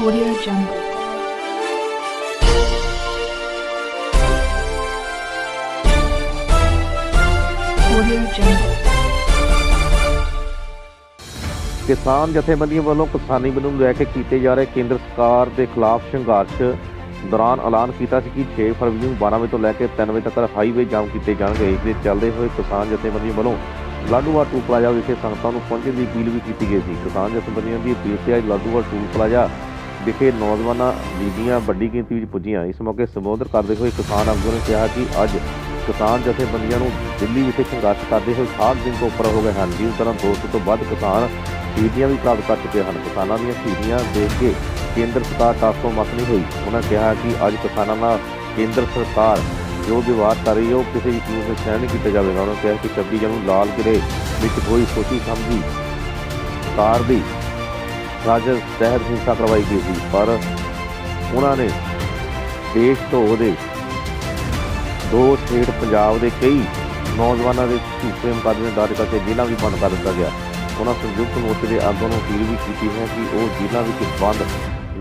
Audio Jungle. Audio Jungle. किसान जथेबंदियों वालों किसानी बिल ਨੂੰ ਲੈ ਕੇ ਕੀਤੇ ਜਾ ਰਹੇ ਕੇਂਦਰ ਸਰਕਾਰ ਦੇ ਖਿਲਾਫ ਸੰਘਰਸ਼ ਦੌਰਾਨ ਐਲਾਨ ਕੀਤਾ ਸੀ ਕਿ 6 ਫਰਵਰੀ ਨੂੰ 12 ਵਜੇ ਤੋਂ ਲੈ ਕੇ 3 ਵਜੇ ਤੱਕ ਹਾਈਵੇ ਜਾਮ ਕੀਤੇ ਜਾਣਗੇ। ਇਸ ਦੇ ਚੱਲਦੇ ਹੋਏ ਕਿਸਾਨ ਜਥੇਬੰਦੀਆਂ ਵੱਲੋਂ ਲਾਡੂਵਾਲ ਟੂਲ ਪਲਾਜ਼ਾ ਵਿਖੇ ਸੰਗਤਾਂ ਨੂੰ ਪਹੁੰਚਣ ਦੀ ਅਪੀਲ ਵੀ ਕੀਤੀ ਗਈ ਸੀ। ਕਿਸਾਨ ਜਥੇਬੰਦੀਆਂ ਦੀ ਅਪੀਲ ਤੇ ਅੱਜ ਲਾਡੂਵਾਲ ਟੂਲ ਪਲਾਜ਼ਾ ਵਿਖੇ ਨੌਜਵਾਨਾਂ ਬੀਬੀਆਂ ਵੱਡੀ ਗਿਣਤੀ ਵਿੱਚ ਪੁੱਜੀਆਂ। ਇਸ ਮੌਕੇ ਸੰਬੋਧਨ ਕਰਦੇ ਹੋਏ ਕਿਸਾਨ ਆਗੂ ਨੇ ਕਿਹਾ ਕਿ ਅੱਜ ਕਿਸਾਨ ਜਥੇਬੰਦੀਆਂ ਨੂੰ ਦਿੱਲੀ ਵਿਖੇ ਸੰਘਰਸ਼ ਕਰਦੇ ਹੋਏ 60 ਦਿਨ ਤੋਂ ਉੱਪਰ ਹੋ ਗਏ ਹਨ। ਜਿਸ ਤਰ੍ਹਾਂ 200 ਤੋਂ ਵੱਧ ਕਿਸਾਨ ਸ਼ਹੀਦੀਆਂ ਵੀ ਪ੍ਰਾਪਤ ਕਰ ਚੁੱਕੇ ਹਨ। ਕਿਸਾਨਾਂ ਦੀਆਂ ਸ਼ਹੀਦੀਆਂ ਦੇਖ ਕੇ ਕੇਂਦਰ ਸਰਕਾਰ ਟਾਸੋਂ ਮੱਤ ਨਹੀਂ ਹੋਈ। ਉਹਨਾਂ ਕਿਹਾ ਕਿ ਅੱਜ ਕਿਸਾਨਾਂ ਨਾਲ ਕੇਂਦਰ ਸਰਕਾਰ ਜੋ ਵਿਵਾਦ ਕਰ ਰਹੀ ਹੈ ਉਹ ਕਿਸੇ ਵੀ ਚੀਜ਼ ਨੂੰ ਸਹਿਣ ਨਹੀਂ ਕੀਤਾ ਜਾਵੇਗਾ। ਉਹਨਾਂ ਕਿਹਾ ਕਿ 26 ਜਨਵਰੀ ਨੂੰ ਲਾਲ ਕਿਲ੍ਹੇ ਵਿੱਚ ਕੋਈ ਸੋਚੀ ਸਮਝੀ ਸਰਕਾਰ ਦੀ ਰਾਜਾ ਤਹਿਤ ਹਿੰਸਾ ਕਰਵਾਈ ਗਈ ਸੀ, ਪਰ ਉਹਨਾਂ ਨੇ ਦੇਸ਼ ਤੋਂ ਉਹਦੇ ਦੋ ਸਟੇਟ ਪੰਜਾਬ ਦੇ ਕਈ ਨੌਜਵਾਨਾਂ ਦੇ ਝੂਠੇ ਮੁਕੱਦਮੇ ਦਰਜ ਕਰਕੇ ਜੇਲ੍ਹਾਂ ਵੀ ਬੰਦ ਕਰ ਦਿੱਤਾ ਗਿਆ। ਉਹਨਾਂ ਸੰਯੁਕਤ ਮੋਰਚੇ ਦੇ ਆਗੂਆਂ ਨੂੰ ਅਪੀਲ ਵੀ ਕੀਤੀ ਹੈ ਕਿ ਉਹ ਜੇਲ੍ਹਾਂ ਵਿੱਚ ਬੰਦ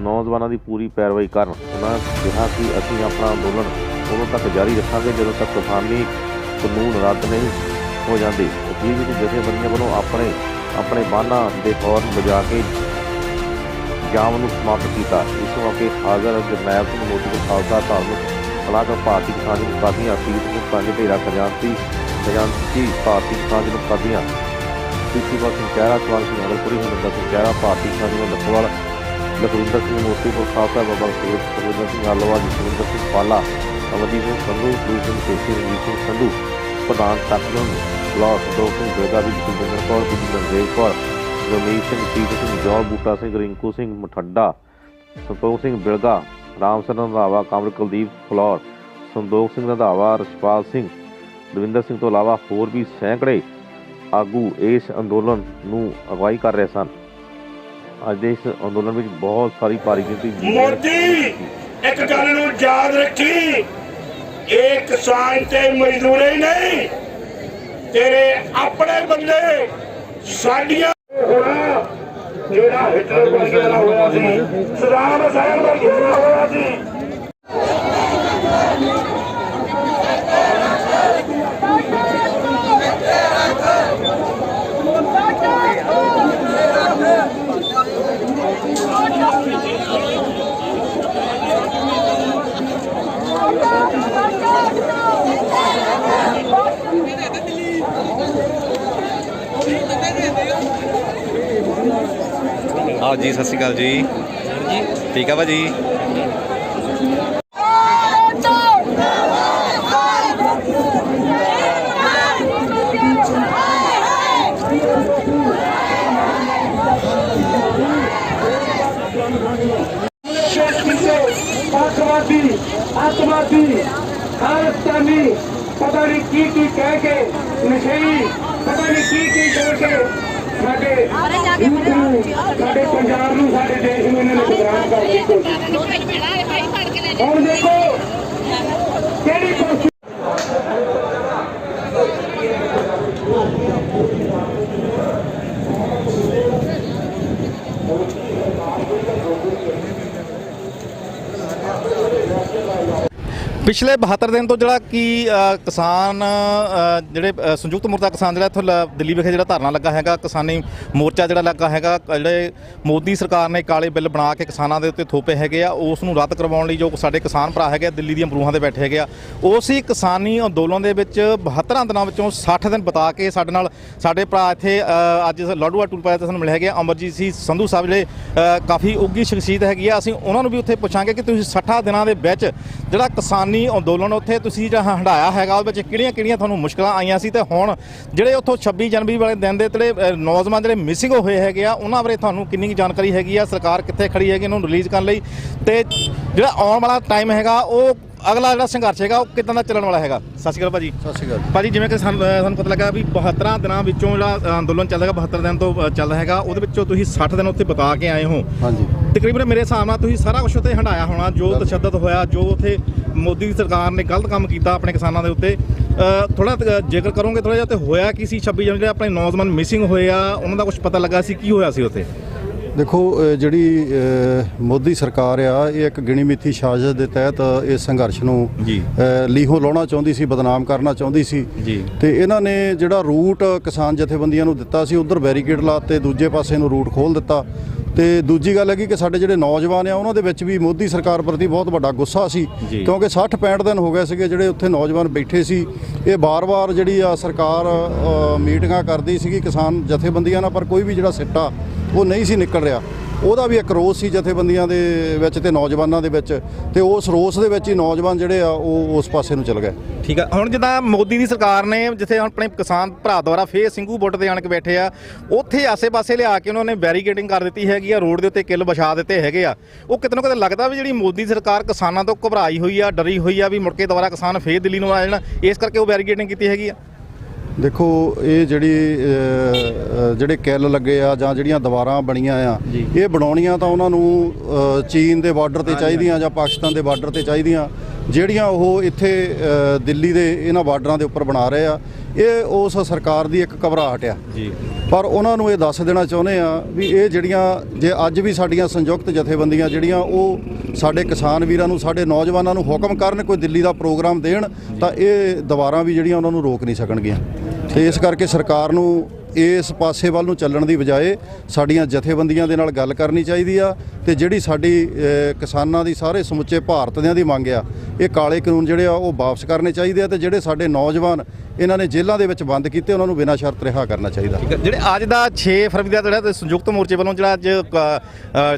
ਨੌਜਵਾਨਾਂ ਦੀ ਪੂਰੀ ਪੈਰਵਾਈ ਕਰਨ। ਉਹਨਾਂ ਕਿਹਾ ਕਿ ਅਸੀਂ ਆਪਣਾ ਅੰਦੋਲਨ ਉਦੋਂ ਤੱਕ ਜਾਰੀ ਰੱਖਾਂਗੇ ਜਦੋਂ ਤੱਕ ਕਿਸਾਨੀ ਕਾਨੂੰਨ ਰੱਦ ਨਹੀਂ ਹੋ ਜਾਂਦੇ। ਅਪੀਲ ਵਿੱਚ ਜਥੇਬੰਦੀਆਂ ਵੱਲੋਂ ਆਪਣੇ ਬਾਨਾਂ ਦੇ ਹੌਰਨ ਵਜਾ ਕੇ ਜਾਮ ਨੂੰ ਸਮਾਪਤ ਕੀਤਾ। ਇਸ ਮੌਕੇ ਹਾਜ਼ਰ ਜਰਨੈਲ ਸਿੰਘ ਮੋਦੀ ਦੇ ਖਾਲਸਾ ਧਾਰਮਿਕ ਸਲਾਹਕਾਰ ਭਾਰਤੀ ਕਿਸਾਨ ਮੁਕਾਦੀਆਂ ਸੀਤ ਨੂੰ ਪੰਜ ਢੇਰਾ ਖਜ਼ਾਨਚੀ ਭਾਰਤੀ ਕਿਸਾਨ ਮੁਕਾਦੀਆਂ ਪ੍ਰਿੰਸੀਪਲ ਸਿੰਘ ਚਹਿਰਾ ਸਵਾਲ ਸਿੰਘ ਅਮਰਪੁਰੀ ਹਰਿੰਦਰ ਸਿੰਘ ਚਹਿਰਾ ਭਾਰਤੀ ਕਿਸਾਨ ਲਖਵਾਲ ਲਖਵਿੰਦਰ ਸਿੰਘ ਮੂਰਤੀਪੁਰ ਖਾਲਸਾ ਬਾਬਾ ਸੁਰਿੰਦਰ ਸਿੰਘ ਆਲੋਵਾਲ ਜਸਵਿੰਦਰ ਸਿੰਘ ਪਾਲਾ ਅਮਰਜੀਤ ਸਿੰਘ ਸੰਧੂ ਗੁਰੂ ਸਿੰਘ ਕੇਸੀ ਰਣਜੀਤ ਸਿੰਘ ਸੰਧੂ ਪ੍ਰਧਾਨ ਤਕਲਨ ਬਲਾਕ ਸੰਤੋਖ ਸਿੰਘ ਬਿਰਗਾ ਦੀ ਜਸਵਿੰਦਰ ਕੌਰ ਦੀ ਨਰਦੇਵ ਕੌਰ ਰਮੀਤ ਸਿੰਘ ਸੀਤ ਸਿੰਘ ਜੌਲ ਬੂਟਾ ਸਿੰਘ ਰਿੰਕੂ ਸਿੰਘ ਮਠੱਡਾ ਸੰਤੋਖ ਸਿੰਘ ਬਿਲਗਾ ਰਾਮ ਸਿੰਘ ਰੰਧਾਵਾ ਕਾਮਰ ਕੁਲਦੀਪ ਫਲੌਰ ਸੰਦੋਖ ਸਿੰਘ ਰੰਧਾਵਾ ਰਛਪਾਲ ਸਿੰਘ ਦਵਿੰਦਰ ਸਿੰਘ ਤੋਂ ਇਲਾਵਾ ਹੋਰ ਵੀ ਸੈਂਕੜੇ ਆਗੂ ਇਸ ਅੰਦੋਲਨ ਨੂੰ ਅਗਵਾਈ ਕਰ ਰਹੇ ਸਨ। ਅੱਜ ਦੇ ਇਸ ਅੰਦੋਲਨ ਵਿੱਚ ਬਹੁਤ ਸਾਰੀ ਭਾਰੀ ਗਿਣਤੀ ਮੋਦੀ ਇੱਕ ਗੱਲ ਨੂੰ ਯਾਦ ਰੱਖੀ, ਇਹ ਕਿਸਾਨ ਤੇ ਮਜ਼ਦੂਰ ਹੀ ਨਹੀਂ, ਤੇਰੇ ਆਪਣੇ ਬੰਦੇ ਸਾਡੀਆਂ ਜਿਹੜਾ ਹਿਟਲਰ ਵਰਗੇ ਦਾ ਹੋਇਆ ਸੀ, ਸਦਾਮ ਹੁਸੈਨ ਵਰਗੇ ਦਾ ਹੋਇਆ ਸੀ। हाँ जी, सत श्री अकाल जी। ठीक है भाजी। आतवादी खालिस्तानी पता नहीं की कह के नशेई पता नहीं की कह के ਸਾਡੇ ਪੰਜਾਬ ਨੂੰ ਸਾਡੇ ਦੇਸ਼ ਨੂੰ ਇਹਨਾਂ ਨੇ ਬਦਨਾਮ ਕਰ ਦਿੱਤਾ। ਹੁਣ ਦੇਖੋ ਕਿਹੜੀ पिछले 72 दिन तो जोड़ा कि किसान जोड़े संयुक्त मोर्चा किसान जो इतों दिल्ली विखे जो धरना लगा है किसानी मोर्चा जो लगा है जोड़े मोदी सरकार ने काले बिल बना के किसानों के उत्ते थोपे है उसनूं रद्द करवाउण लई जो साडे किसान भरा है दिल्ली दी बरूहां ते बैठे है उस ही किसानी अंदोलन के 72 दिनों विचों 60 दिन बिता के साडे नाल साडे भरा इत्थे अज लाडूवाल टूल पलाज़ा सानूं मिले है अमरजीत सिंह संधू साहब जिहड़े काफ़ी उगी शख्सियत हैगी आ। असीं उन्हां नूं भी उत्थे पुछांगे कि तुसीं 60 दिनों के विच जिहड़ा किसानी अंदोलन उत्थे तुसीं हंडाया हैगा ਉਹਦੇ ਵਿੱਚ ਕਿਹੜੀਆਂ ਤੁਹਾਨੂੰ ਮੁਸ਼ਕਲਾਂ ਆਈਆਂ ਸੀ ਤੇ ਹੁਣ ਜਿਹੜੇ ਉੱਥੋਂ 26 ਜਨਵਰੀ ਵਾਲੇ ਦਿਨ ਦੇ ਜਿਹੜੇ ਨੌਜਵਾਨ ਜਿਹੜੇ ਮਿਸਿੰਗ ਹੋਏ ਹੈਗੇ ਆ ਉਹਨਾਂ ਬਾਰੇ ਤੁਹਾਨੂੰ ਕਿੰਨੀ ਜਾਣਕਾਰੀ ਹੈਗੀ ਆ, ਸਰਕਾਰ ਕਿੱਥੇ ਖੜੀ ਹੈਗੀ ਇਹਨੂੰ ਰਿਲੀਜ਼ ਕਰਨ ਲਈ ਤੇ ਜਿਹੜਾ ਆਉਣ ਵਾਲਾ ਟਾਈਮ ਹੈਗਾ ਉਹ ਅਗਲਾ ਜਿਹੜਾ ਸੰਘਰਸ਼ ਹੈਗਾ ਉਹ ਕਿੱਦਾਂ ਦਾ ਚੱਲਣ ਵਾਲਾ ਹੈਗਾ। ਸਤਿ ਸ਼੍ਰੀ ਅਕਾਲ ਭਾਜੀ। ਸਤਿ ਸ਼੍ਰੀ ਅਕਾਲ ਭਾਜੀ। ਜਿਵੇਂ ਕਿ ਸਾਨੂੰ ਪਤਾ ਲੱਗਾ ਵੀ 72 ਦਿਨਾਂ ਵਿੱਚੋਂ ਜਿਹੜਾ ਅੰਦੋਲਨ ਚੱਲ ਰਿਹਾ 72 ਦਿਨ ਤੋਂ ਚੱਲ ਹੈਗਾ ਉਹਦੇ ਵਿੱਚੋਂ ਤੁਸੀਂ 60 ਦਿਨ ਉੱਥੇ ਬਿਤਾ ਕੇ ਆਏ ਹੋ। ਹਾਂਜੀ। ਤਕਰੀਬਨ ਮੇਰੇ ਹਿਸਾਬ ਨਾਲ ਤੁਸੀਂ ਸਾਰਾ ਕੁਝ ਉੱਥੇ ਹੰਡਾਇਆ ਹੋਣਾ, ਜੋ ਤਸ਼ੱਦਦ ਹੋਇਆ, ਜੋ ਉੱਥੇ ਮੋਦੀ ਸਰਕਾਰ ਨੇ ਗਲਤ ਕੰਮ ਕੀਤਾ ਆਪਣੇ ਕਿਸਾਨਾਂ ਦੇ ਉੱਤੇ। ਥੋੜਾ ਜ਼ਿਕਰ ਕਰੋਗੇ ਥੋੜਾ ਜਿਹਾ ਤੇ ਹੋਇਆ ਕੀ ਸੀ 26 ਜਨਵਰੀ ਜਿਹੜੇ ਆਪਣੇ ਨੌਜਵਾਨ ਮਿਸਿੰਗ ਹੋਏ ਆ ਉਹਨਾਂ ਦਾ ਕੁਝ ਪਤਾ ਲੱਗਾ ਸੀ ਕੀ ਹੋਇਆ ਸੀ ਉੱਥੇ? ਦੇਖੋ ਜਿਹੜੀ ਮੋਦੀ ਸਰਕਾਰ ਆ ਇਹ ਇੱਕ ਗਿਣੀ ਮਿੱਥੀ ਸਾਜ਼ਿਸ਼ ਦੇ ਤਹਿਤ ਇਸ ਸੰਘਰਸ਼ ਨੂੰ ਜੀ ਲੀਹੋਂ ਲਾਉਣਾ ਚਾਹੁੰਦੀ ਸੀ, ਬਦਨਾਮ ਕਰਨਾ ਚਾਹੁੰਦੀ ਸੀ ਜੀ ਤੇ ਇਹਨਾਂ ਨੇ ਜਿਹੜਾ ਰੂਟ ਕਿਸਾਨ ਜਥੇਬੰਦੀਆਂ ਨੂੰ ਦਿੱਤਾ ਸੀ ਉਧਰ ਬੈਰੀਕੇਡ ਲਾਤੇ, ਦੂਜੇ ਪਾਸੇ ਨੂੰ ਰੂਟ ਖੋਲ੍ਹ ਦਿੱਤਾ। ਤੇ ਦੂਜੀ ਗੱਲ ਹੈਗੀ ਕਿ ਸਾਡੇ ਜਿਹੜੇ ਨੌਜਵਾਨ ਆ ਉਹਨਾਂ ਦੇ ਵਿੱਚ ਵੀ ਮੋਦੀ ਸਰਕਾਰ ਪ੍ਰਤੀ ਬਹੁਤ ਵੱਡਾ ਗੁੱਸਾ ਸੀ, ਕਿਉਂਕਿ 60-65 ਦਿਨ ਹੋ ਗਏ ਸੀਗੇ ਜਿਹੜੇ ਉੱਥੇ ਨੌਜਵਾਨ ਬੈਠੇ ਸੀ। ਇਹ ਬਾਰ-ਬਾਰ ਜਿਹੜੀ ਆ ਸਰਕਾਰ ਮੀਟਿੰਗਾਂ ਕਰਦੀ ਸੀਗੀ ਕਿਸਾਨ ਜਥੇਬੰਦੀਆਂ ਨਾਲ, ਪਰ ਕੋਈ ਵੀ ਜਿਹੜਾ ਸਿੱਟਾ ਉਹ ਨਹੀਂ ਸੀ ਨਿਕਲ ਰਿਹਾ। ਉਹਦਾ ਵੀ ਇੱਕ ਰੋਸ ਸੀ ਜਥੇਬੰਦੀਆਂ ਦੇ ਵਿੱਚ ਤੇ ਨੌਜਵਾਨਾਂ ਦੇ ਵਿੱਚ, ਤੇ ਉਸ ਰੋਸ ਦੇ ਵਿੱਚ ਹੀ ਨੌਜਵਾਨ ਜਿਹੜੇ ਆ ਉਹ ਉਸ ਪਾਸੇ ਨੂੰ ਚਲ ਗਏ। ਠੀਕ ਆ, ਹੁਣ ਜਿੱਦਾਂ ਮੋਦੀ ਦੀ ਸਰਕਾਰ ਨੇ ਜਿੱਥੇ ਆਪਣੇ ਕਿਸਾਨ ਭਰਾ ਦੁਆਰਾ ਫੇਰ ਸਿੰਘੂ ਬੁੱਟ ਤੇ ਆਣ ਕੇ ਬੈਠੇ ਆ, ਉੱਥੇ ਆਸੇ-ਪਾਸੇ ਲਿਆ ਕੇ ਉਹਨਾਂ ਨੇ ਬੈਰੀਕੇਡਿੰਗ ਕਰ ਦਿੱਤੀ ਹੈਗੀ ਆ, ਰੋਡ ਦੇ ਉੱਤੇ ਕਿੱਲ ਵਿਛਾ ਦਿੱਤੇ ਹੈਗੇ ਆ। ਉਹ ਕਿਤੇ ਨਾ ਕਿਤੇ ਲੱਗਦਾ ਵੀ ਜਿਹੜੀ ਮੋਦੀ ਸਰਕਾਰ ਕਿਸਾਨਾਂ ਤੋਂ ਘਬਰਾਈ ਹੋਈ ਆ, ਡਰੀ ਹੋਈ ਆ ਵੀ ਮੁੜ ਕੇ ਦੁਬਾਰਾ ਕਿਸਾਨ ਫੇਰ ਦਿੱਲੀ ਨੂੰ ਆ ਜਾਣ, ਇਸ ਕਰਕੇ ਉਹ ਬੈਰੀਕੇਡਿੰਗ ਕੀਤੀ ਹੈਗੀ ਆ। ਦੇਖੋ ਇਹ ਜਿਹੜੇ ਕਿੱਲ ਲੱਗੇ ਆ ਜਾਂ ਜਿਹੜੀਆਂ ਦੀਵਾਰਾਂ ਬਣੀਆਂ ਆ, ਇਹ ਬਣਾਉਣੀਆਂ ਤਾਂ ਉਹਨਾਂ ਨੂੰ ਚੀਨ ਦੇ ਬਾਰਡਰ ਤੇ ਚਾਹੀਦੀਆਂ ਜਾਂ ਪਾਕਿਸਤਾਨ ਦੇ ਬਾਰਡਰ ਤੇ ਚਾਹੀਦੀਆਂ, ਜਿਹੜੀਆਂ ਉਹ ਇੱਥੇ ਦਿੱਲੀ ਦੇ ਇਹਨਾਂ ਬਾਰਡਰਾਂ ਦੇ ਉੱਪਰ ਬਣਾ ਰਹੇ ਆ। ਇਹ ਉਸ ਸਰਕਾਰ ਦੀ ਇੱਕ ਘਬਰਾਹਟ ਆ ਜੀ, ਪਰ ਉਹਨਾਂ ਨੂੰ ਇਹ ਦੱਸ ਦੇਣਾ ਚਾਹੁੰਦੇ ਆ ਵੀ ਇਹ ਜਿਹੜੀਆਂ ਜੇ ਅੱਜ ਵੀ ਸਾਡੀਆਂ ਸੰਯੁਕਤ ਜਥੇਬੰਦੀਆਂ ਜਿਹੜੀਆਂ ਉਹ ਸਾਡੇ ਕਿਸਾਨ ਵੀਰਾਂ ਨੂੰ, ਸਾਡੇ ਨੌਜਵਾਨਾਂ ਨੂੰ ਹੁਕਮ ਕਰਨ ਕੋਈ ਦਿੱਲੀ ਦਾ ਪ੍ਰੋਗਰਾਮ ਦੇਣ, ਤਾਂ ਇਹ ਦੀਵਾਰਾਂ ਵੀ ਜਿਹੜੀਆਂ ਉਹਨਾਂ ਨੂੰ ਰੋਕ ਨਹੀਂ ਸਕਣਗੀਆਂ। ਤੇ ਇਸ ਕਰਕੇ ਸਰਕਾਰ ਨੂੰ ਇਸ ਪਾਸੇ ਵੱਲ ਨੂੰ ਚੱਲਣ ਦੀ ਬਜਾਏ ਸਾਡੀਆਂ ਜਥੇਬੰਦੀਆਂ ਦੇ ਨਾਲ ਗੱਲ ਕਰਨੀ ਚਾਹੀਦੀ ਆ, ਤੇ ਜਿਹੜੀ ਸਾਡੀ ਕਿਸਾਨਾਂ ਦੀ ਸਾਰੇ ਸਮੁੱਚੇ ਭਾਰਤ ਦਿਆਂ ਦੀ ਮੰਗ ਆ, ਇਹ ਕਾਲੇ ਕਾਨੂੰਨ ਜਿਹੜੇ ਆ ਉਹ ਵਾਪਸ ਕਰਨੇ ਚਾਹੀਦੇ ਆ, ਤੇ ਜਿਹੜੇ ਸਾਡੇ ਨੌਜਵਾਨ ਇਹਨਾਂ ਨੇ ਜੇਲ੍ਹਾਂ ਦੇ ਵਿੱਚ ਬੰਦ ਕੀਤੇ ਉਹਨਾਂ ਨੂੰ ਬਿਨਾਂ ਸ਼ਰਤ ਰਿਹਾ ਕਰਨਾ ਚਾਹੀਦਾ। ਜਿਹੜੇ ਅੱਜ ਦਾ 6 ਫਰਵਰੀ ਦਾ ਜਿਹੜਾ ਸੰਯੁਕਤ ਮੋਰਚੇ ਵੱਲੋਂ ਜਿਹੜਾ ਅੱਜ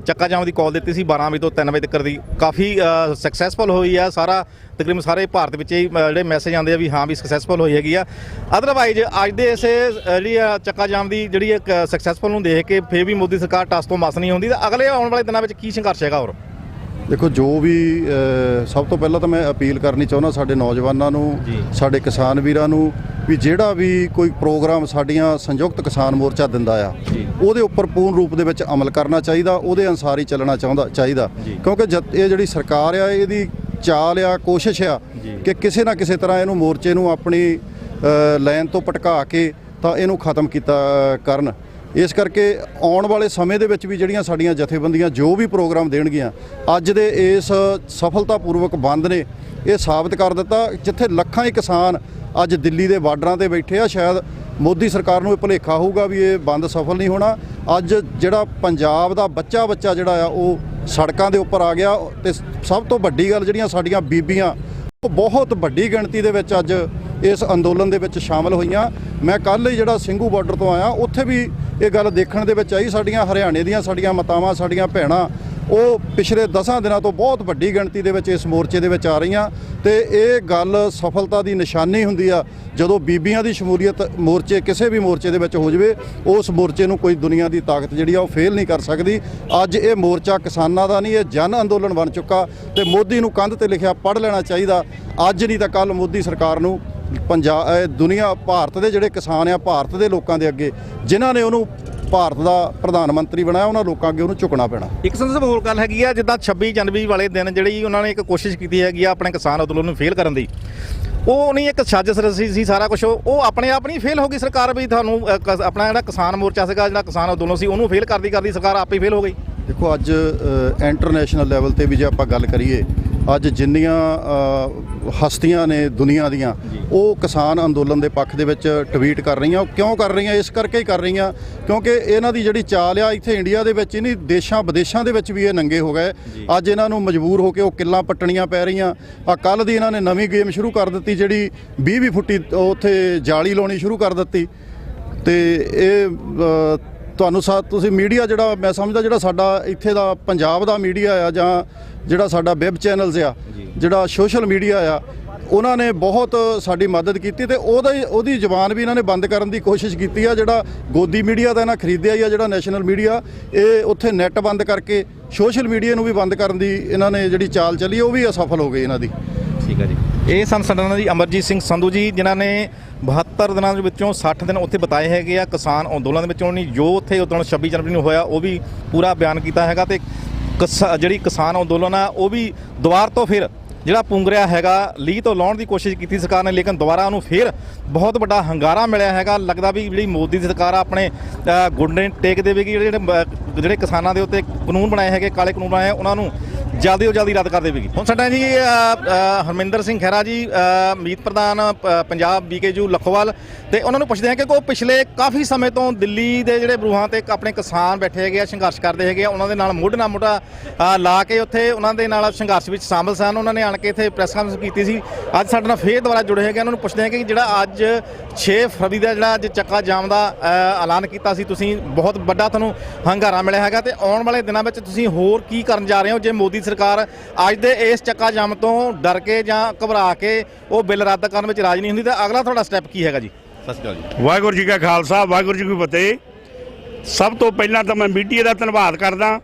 ਚੱਕਾ ਜਾਮ ਦੀ ਕਾਲ ਦਿੱਤੀ ਸੀ 12 ਵਜੇ ਤੋਂ 3 ਵਜੇ ਤੱਕ ਦੀ, ਕਾਫੀ ਸਕਸੈਸਫੁਲ ਹੋਈ ਆ। ਸਾਰਾ ਤਕਰੀਬਨ ਸਾਰੇ ਭਾਰਤ ਵਿੱਚ ਹੀ ਜਿਹੜੇ ਮੈਸੇਜ ਆਉਂਦੇ ਆ ਵੀ ਹਾਂ ਵੀ ਸਕਸੈਸਫੁਲ ਹੋਈ ਹੈਗੀ ਆ। ਅਦਰਵਾਈਜ਼ ਅੱਜ ਦੇ ਇਸ ਜਿਹੜੀ ਚੱਕਾ ਜਾਮ ਦੀ ਜਿਹੜੀ ਇੱਕ ਸਕਸੈਸਫੁਲ ਨੂੰ ਦੇਖ ਕੇ ਫੇਰ ਵੀ ਮੋਦੀ ਸਰਕਾਰ ਟਸ ਤੋਂ ਮਸ ਨਹੀਂ ਹੁੰਦੀ, ਤਾਂ ਅਗਲੇ ਆਉਣ ਵਾਲੇ ਦਿਨਾਂ ਵਿੱਚ ਕੀ ਸੰਘਰਸ਼ ਹੈਗਾ? ਹੋਰ ਦੇਖੋ ਜੋ ਵੀ ਸਭ ਤੋਂ ਪਹਿਲਾਂ ਤਾਂ ਮੈਂ ਅਪੀਲ ਕਰਨੀ ਚਾਹੁੰਦਾ ਸਾਡੇ ਨੌਜਵਾਨਾਂ ਨੂੰ, ਸਾਡੇ ਕਿਸਾਨ ਵੀਰਾਂ ਨੂੰ, ਵੀ ਜਿਹੜਾ ਵੀ ਕੋਈ ਪ੍ਰੋਗਰਾਮ ਸਾਡੀਆਂ ਸੰਯੁਕਤ ਕਿਸਾਨ ਮੋਰਚਾ ਦਿੰਦਾ ਆ ਉਹਦੇ ਉੱਪਰ ਪੂਰਨ ਰੂਪ ਦੇ ਵਿੱਚ ਅਮਲ ਕਰਨਾ ਚਾਹੀਦਾ, ਉਹਦੇ ਅਨੁਸਾਰ ਹੀ ਚੱਲਣਾ ਚਾਹੀਦਾ। ਕਿਉਂਕਿ ਇਹ ਜਿਹੜੀ ਸਰਕਾਰ ਆ ਇਹਦੀ ਚਾਲ ਆ, ਕੋਸ਼ਿਸ਼ ਆ ਕਿ ਕਿਸੇ ਨਾ ਕਿਸੇ ਤਰ੍ਹਾਂ ਇਹਨੂੰ ਮੋਰਚੇ ਨੂੰ ਆਪਣੀ ਲਾਈਨ ਤੋਂ ਭਟਕਾ ਕੇ ਤਾਂ ਇਹਨੂੰ ਖਤਮ ਕੀਤਾ ਕਰਨ। ਇਸ ਕਰਕੇ ਆਉਣ ਵਾਲੇ ਸਮੇਂ ਦੇ ਵਿੱਚ ਵੀ ਜਿਹੜੀਆਂ ਸਾਡੀਆਂ ਜਥੇਬੰਦੀਆਂ ਜੋ ਵੀ ਪ੍ਰੋਗਰਾਮ ਦੇਣਗੀਆਂ, ਅੱਜ ਦੇ ਇਸ ਸਫਲਤਾਪੂਰਵਕ ਬੰਦ ਨੇ ਇਹ ਸਾਬਤ ਕਰ ਦਿੱਤਾ, ਜਿੱਥੇ ਲੱਖਾਂ ਹੀ ਕਿਸਾਨ ਅੱਜ ਦਿੱਲੀ ਦੇ ਬਾਰਡਰਾਂ ਤੇ ਬੈਠੇ ਆ। ਸ਼ਾਇਦ ਮੋਦੀ ਸਰਕਾਰ ਨੂੰ ਇਹ ਭੁਲੇਖਾ ਹੋਊਗਾ ਵੀ ਇਹ ਬੰਦ ਸਫਲ ਨਹੀਂ ਹੋਣਾ। ਅੱਜ ਜਿਹੜਾ ਪੰਜਾਬ ਦਾ ਬੱਚਾ ਜਿਹੜਾ ਆ ਉਹ ਸੜਕਾਂ ਦੇ ਉੱਪਰ ਆ ਗਿਆ, ਤੇ ਸਭ ਤੋਂ ਵੱਡੀ ਗੱਲ ਜਿਹੜੀਆਂ ਸਾਡੀਆਂ ਬੀਬੀਆਂ ਉਹ ਬਹੁਤ ਵੱਡੀ ਗਿਣਤੀ ਦੇ ਵਿੱਚ ਅੱਜ ਇਸ ਅੰਦੋਲਨ ਦੇ ਵਿੱਚ ਸ਼ਾਮਲ ਹੋਈਆਂ। ਮੈਂ ਕੱਲ੍ਹ ਹੀ ਜਿਹੜਾ ਸਿੰਘੂ ਬਾਰਡਰ ਤੋਂ ਆਇਆ, ਉੱਥੇ ਵੀ ਇਹ ਗੱਲ ਦੇਖਣ ਦੇ ਵਿੱਚ ਆਈ, ਸਾਡੀਆਂ ਹਰਿਆਣੇ ਦੀਆਂ ਸਾਡੀਆਂ ਮਾਤਾਵਾਂ, ਸਾਡੀਆਂ ਭੈਣਾਂ ਉਹ ਪਿਛਲੇ 10 ਦਿਨਾਂ ਤੋਂ ਬਹੁਤ ਵੱਡੀ ਗਿਣਤੀ ਦੇ ਵਿੱਚ ਇਸ ਮੋਰਚੇ ਦੇ ਵਿੱਚ ਆ ਰਹੀਆਂ। ਤੇ ਇਹ ਗੱਲ ਸਫਲਤਾ ਦੀ ਨਿਸ਼ਾਨੀ ਹੁੰਦੀ ਆ ਜਦੋਂ ਬੀਬੀਆਂ ਦੀ ਸ਼ਮੂਲੀਅਤ ਮੋਰਚੇ ਕਿਸੇ ਵੀ ਮੋਰਚੇ ਦੇ ਵਿੱਚ ਹੋ ਜਾਵੇ, ਉਸ ਮੋਰਚੇ ਨੂੰ ਕੋਈ ਦੁਨੀਆ ਦੀ ਤਾਕਤ ਜਿਹੜੀ ਆ ਉਹ ਫੇਲ ਨਹੀਂ ਕਰ ਸਕਦੀ। ਅੱਜ ਇਹ ਮੋਰਚਾ ਕਿਸਾਨਾਂ ਦਾ ਨਹੀਂ, ਇਹ ਜਨ ਅੰਦੋਲਨ ਬਣ ਚੁੱਕਾ, ਤੇ ਮੋਦੀ ਨੂੰ ਕੰਧ ਤੇ ਲਿਖਿਆ ਪੜ੍ਹ ਲੈਣਾ ਚਾਹੀਦਾ। ਅੱਜ ਨਹੀਂ ਤਾਂ ਕੱਲ੍ਹ ਮੋਦੀ ਸਰਕਾਰ ਨੂੰ ਦੁਨੀਆ ਭਾਰਤ ਦੇ ਜਿਹੜੇ ਕਿਸਾਨ ਆ, ਭਾਰਤ ਦੇ ਲੋਕਾਂ ਦੇ ਅੱਗੇ ਜਿਨ੍ਹਾਂ ਨੇ ਉਹਨੂੰ ਭਾਰਤ ਦਾ ਪ੍ਰਧਾਨ ਮੰਤਰੀ ਬਣਾਇਆ, ਉਹਨਾਂ ਲੋਕਾਂ ਅੱਗੇ ਉਹਨੂੰ ਝੁਕਣਾ ਪੈਣਾ। ਇੱਕ ਸੰਦੇਸ਼ ਹੋਰ ਗੱਲ ਹੈਗੀ ਆ, ਜਿੱਦਾਂ 26 ਜਨਵਰੀ ਵਾਲੇ ਦਿਨ ਜਿਹੜੀ ਉਹਨਾਂ ਨੇ ਇੱਕ ਕੋਸ਼ਿਸ਼ ਕੀਤੀ ਹੈਗੀ ਆ ਆਪਣੇ ਕਿਸਾਨ ਅੰਦੋਲਨ ਨੂੰ ਫੇਲ ਕਰਨ ਦੀ, ਉਹ ਨਹੀਂ ਇੱਕ ਸਾਜ਼ਿਸ਼ ਰਚੀ ਸੀ ਸਾਰਾ ਕੁਝ, ਉਹ ਆਪਣੇ ਆਪ ਨਹੀਂ ਫੇਲ ਹੋ ਗਈ ਸਰਕਾਰ ਵੀ ਤੁਹਾਨੂੰ ਆਪਣਾ ਜਿਹੜਾ ਕਿਸਾਨ ਮੋਰਚਾ ਸੀਗਾ, ਜਿਹੜਾ ਕਿਸਾਨ ਅੰਦੋਲਨ ਸੀ, ਉਹਨੂੰ ਫੇਲ ਕਰਦੀ ਸਰਕਾਰ ਆਪੇ ਫੇਲ ਹੋ ਗਈ। ਦੇਖੋ ਅੱਜ ਇੰਟਰਨੈਸ਼ਨਲ ਲੈਵਲ ਤੇ ਵੀ ਜੇ ਆਪਾਂ ਗੱਲ ਕਰੀਏ, ਅੱਜ ਜਿੰਨੀਆਂ ਹਸਤੀਆਂ ਨੇ ਦੁਨੀਆ ਦੀਆਂ ਉਹ ਕਿਸਾਨ ਅੰਦੋਲਨ ਦੇ ਪੱਖ ਦੇ ਵਿੱਚ ਟਵੀਟ ਕਰ ਰਹੀਆਂ। ਉਹ ਕਿਉਂ ਕਰ ਰਹੀਆਂ? ਇਸ ਕਰਕੇ ਹੀ ਕਰ ਰਹੀਆਂ ਕਿਉਂਕਿ ਇਹਨਾਂ ਦੀ ਜਿਹੜੀ ਚਾਲ ਆ ਇੱਥੇ ਇੰਡੀਆ ਦੇ ਵਿੱਚ ਹੀ ਨਹੀਂ, ਦੇਸ਼ਾਂ ਵਿਦੇਸ਼ਾਂ ਦੇ ਵਿੱਚ ਵੀ ਇਹ ਨੰਗੇ ਹੋ ਗਏ। ਅੱਜ ਇਹਨਾਂ ਨੂੰ ਮਜਬੂਰ ਹੋ ਕੇ ਉਹ ਕਿੱਲਾਂ ਪੱਟਣੀਆਂ ਪੈ ਰਹੀਆਂ। ਆ ਕੱਲ੍ਹ ਦੀ ਇਹਨਾਂ ਨੇ ਨਵੀਂ ਗੇਮ ਸ਼ੁਰੂ ਕਰ ਦਿੱਤੀ, ਜਿਹੜੀ 20 ਫੁੱਟੀ ਉੱਥੇ ਜਾਲੀ ਲਾਉਣੀ ਸ਼ੁਰੂ ਕਰ ਦਿੱਤੀ। ਤੇ ਇਹ ਤੁਸੀਂ ਮੀਡੀਆ ਜਿਹੜਾ ਮੈਂ ਸਮਝਦਾ ਜਿਹੜਾ ਸਾਡਾ ਇੱਥੇ ਦਾ ਪੰਜਾਬ ਦਾ ਮੀਡੀਆ ਆ, ਜਾਂ ਜਿਹੜਾ ਸਾਡਾ ਵੈਬ ਚੈਨਲਸ ਆ, ਜਿਹੜਾ ਸੋਸ਼ਲ ਮੀਡੀਆ ਆ, ਉਹਨਾਂ ਨੇ ਬਹੁਤ ਸਾਡੀ ਮਦਦ ਕੀਤੀ, ਤੇ ਉਹਦੀ ਜ਼ੁਬਾਨ ਵੀ ਇਹਨਾਂ ਨੇ ਬੰਦ ਕਰਨ ਦੀ ਕੋਸ਼ਿਸ਼ ਕੀਤੀ ਆ। ਜਿਹੜਾ ਗੋਦੀ ਮੀਡੀਆ ਦਾ ਇਹਨਾਂ ਖਰੀਦਿਆ ਹੀ ਆ, ਜਿਹੜਾ ਨੈਸ਼ਨਲ ਮੀਡੀਆ, ਇਹ ਉੱਥੇ ਨੈੱਟ ਬੰਦ ਕਰਕੇ ਸੋਸ਼ਲ ਮੀਡੀਆ ਨੂੰ ਵੀ ਬੰਦ ਕਰਨ ਦੀ ਇਹਨਾਂ ਨੇ ਜਿਹੜੀ ਚਾਲ ਚੱਲੀ, ਉਹ ਵੀ ਅਸਫਲ ਹੋ ਗਈ ਇਹਨਾਂ ਦੀ। ਠੀਕ ਹੈ ਜੀ। ਇਹ ਸਨ ਸਾਡੇ ਜੀ ਅਮਰਜੀਤ ਸਿੰਘ ਸੰਧੂ ਜੀ, ਜਿਨ੍ਹਾਂ ਨੇ 72 ਦਿਨਾਂ ਦੇ ਵਿੱਚੋਂ 60 ਦਿਨ ਉੱਥੇ ਬਿਤਾਏ ਹੈਗੇ ਆ ਕਿਸਾਨ ਅੰਦੋਲਨ ਦੇ ਵਿੱਚੋਂ। ਨਹੀਂ ਜੋ ਉੱਥੇ ਉਦੋਂ 26 ਜਨਵਰੀ ਨੂੰ ਹੋਇਆ ਉਹ ਵੀ ਪੂਰਾ ਬਿਆਨ ਕੀਤਾ ਹੈਗਾ, ਤੇ ਜਿਹੜੀ ਕਿਸਾਨ ਅੰਦੋਲਨ ਆ ਉਹ ਵੀ ਦੁਬਾਰ ਤੋਂ ਫਿਰ ਜਿਹੜਾ ਪੁੰਗਰਿਆ ਹੈਗਾ ਲੀਹ ਤੋਂ ਲਾਉਣ ਦੀ ਕੋਸ਼ਿਸ਼ ਕੀਤੀ ਸਰਕਾਰ ਨੇ, ਲੇਕਿਨ ਦੁਬਾਰਾ ਉਹਨੂੰ ਫਿਰ ਬਹੁਤ ਵੱਡਾ ਹੰਗਾਰਾ ਮਿਲਿਆ ਹੈਗਾ। ਲੱਗਦਾ ਵੀ ਜਿਹੜੀ ਮੋਦੀ ਦੀ ਸਰਕਾਰ ਆ ਆਪਣੇ ਗੁੰਡੇ ਟੇਕ ਦੇਵੇਗੀ। ਜਿਹੜੇ ਕਿਸਾਨਾਂ ਦੇ ਉੱਤੇ ਕਾਨੂੰਨ ਬਣਾਏ ਹੈਗੇ, ਕਾਲੇ ਕਾਨੂੰਨ ਬਣਾਏ, ਉਹਨਾਂ ਨੂੰ ਜਲਦੀ ਤੋਂ ਜਲਦੀ ਰੱਦ ਕਰ ਦੇਵੇਗੀ। ਹੁਣ ਸਾਡਾ ਜੀ ਹਰਮਿੰਦਰ ਸਿੰਘ ਖਹਿਰਾ ਜੀ, ਮੀਤ ਪ੍ਰਧਾਨ ਪੰਜਾਬ ਬੀਕੇਯੂ ਲਖੋਵਾਲ, ਤੇ ਉਹਨਾਂ ਨੂੰ ਪੁੱਛਦੇ ਹਾਂ ਕਿ ਉਹ ਪਿਛਲੇ ਕਾਫੀ ਸਮੇਂ ਤੋਂ ਦਿੱਲੀ ਦੇ ਜਿਹੜੇ ਬਰੂਹਾਂ ਤੇ ਆਪਣੇ ਕਿਸਾਨ ਬੈਠੇ ਹੈਗੇ ਆ, ਸੰਘਰਸ਼ ਕਰਦੇ ਹੈਗੇ ਆ, ਉਹਨਾਂ ਦੇ ਨਾਲ ਮੋਢੇ ਨਾਲ ਮੋਢਾ ਲਾ ਕੇ ਉੱਥੇ ਉਹਨਾਂ ਦੇ ਨਾਲ ਸੰਘਰਸ਼ ਵਿੱਚ ਸ਼ਾਮਲ ਸਨ। ਉਹਨਾਂ ਨੇ ਆਣ ਕੇ ਇੱਥੇ ਪ੍ਰੈਸ ਕਾਨਫਰੰਸ ਕੀਤੀ ਸੀ। ਅੱਜ ਸਾਡੇ ਨਾਲ ਫੇਰ ਦੁਬਾਰਾ ਜੁੜੇ ਹੈਗੇ। ਉਹਨਾਂ ਨੂੰ ਪੁੱਛਦੇ ਹਾਂ ਕਿ ਜਿਹੜਾ ਅੱਜ 6 ਫਰਵਰੀ ਦਾ ਜਿਹੜਾ ਅੱਜ ਚੱਕਾ ਜਾਮ ਦਾ ਐਲਾਨ ਕੀਤਾ ਸੀ ਤੁਸੀਂ, ਬਹੁਤ ਵੱਡਾ ਤੁਹਾਨੂੰ ਹੰਗਾਰਾ ਮਿਲਿਆ ਹੈਗਾ, ਤੇ ਆਉਣ ਵਾਲੇ ਦਿਨਾਂ ਵਿੱਚ ਤੁਸੀਂ ਹੋਰ ਕੀ ਕਰਨ ਜਾ ਰਹੇ ਹੋ ਜੇ ਮੋਦੀ ਸਰਕਾਰ ਅੱਜ ਦੇ ਇਸ ਚੱਕਾ ਜਾਮ ਤੋਂ ਡਰ ਕੇ ਜਾਂ ਘਬਰਾ ਕੇ ਉਹ ਬਿੱਲ ਰੱਦ ਕਰਨ ਵਿੱਚ ਰਾਜੀ ਨਹੀਂ ਹੁੰਦੀ, ਤਾਂ ਅਗਲਾ ਤੁਹਾਡਾ ਸਟੈਪ ਕੀ ਹੈਗਾ ਜੀ? ਸਤਿ ਸ਼੍ਰੀ ਅਕਾਲ ਜੀ। ਵਾਹਿਗੁਰੂ ਜੀ ਕਾ ਖਾਲਸਾ, ਵਾਹਿਗੁਰੂ ਜੀ ਕੀ ਫਤਿਹ। ਸਭ ਤੋਂ ਪਹਿਲਾਂ ਤਾਂ ਮੈਂ ਮੀਡੀਆ ਦਾ ਧੰਨਵਾਦ ਕਰਦਾ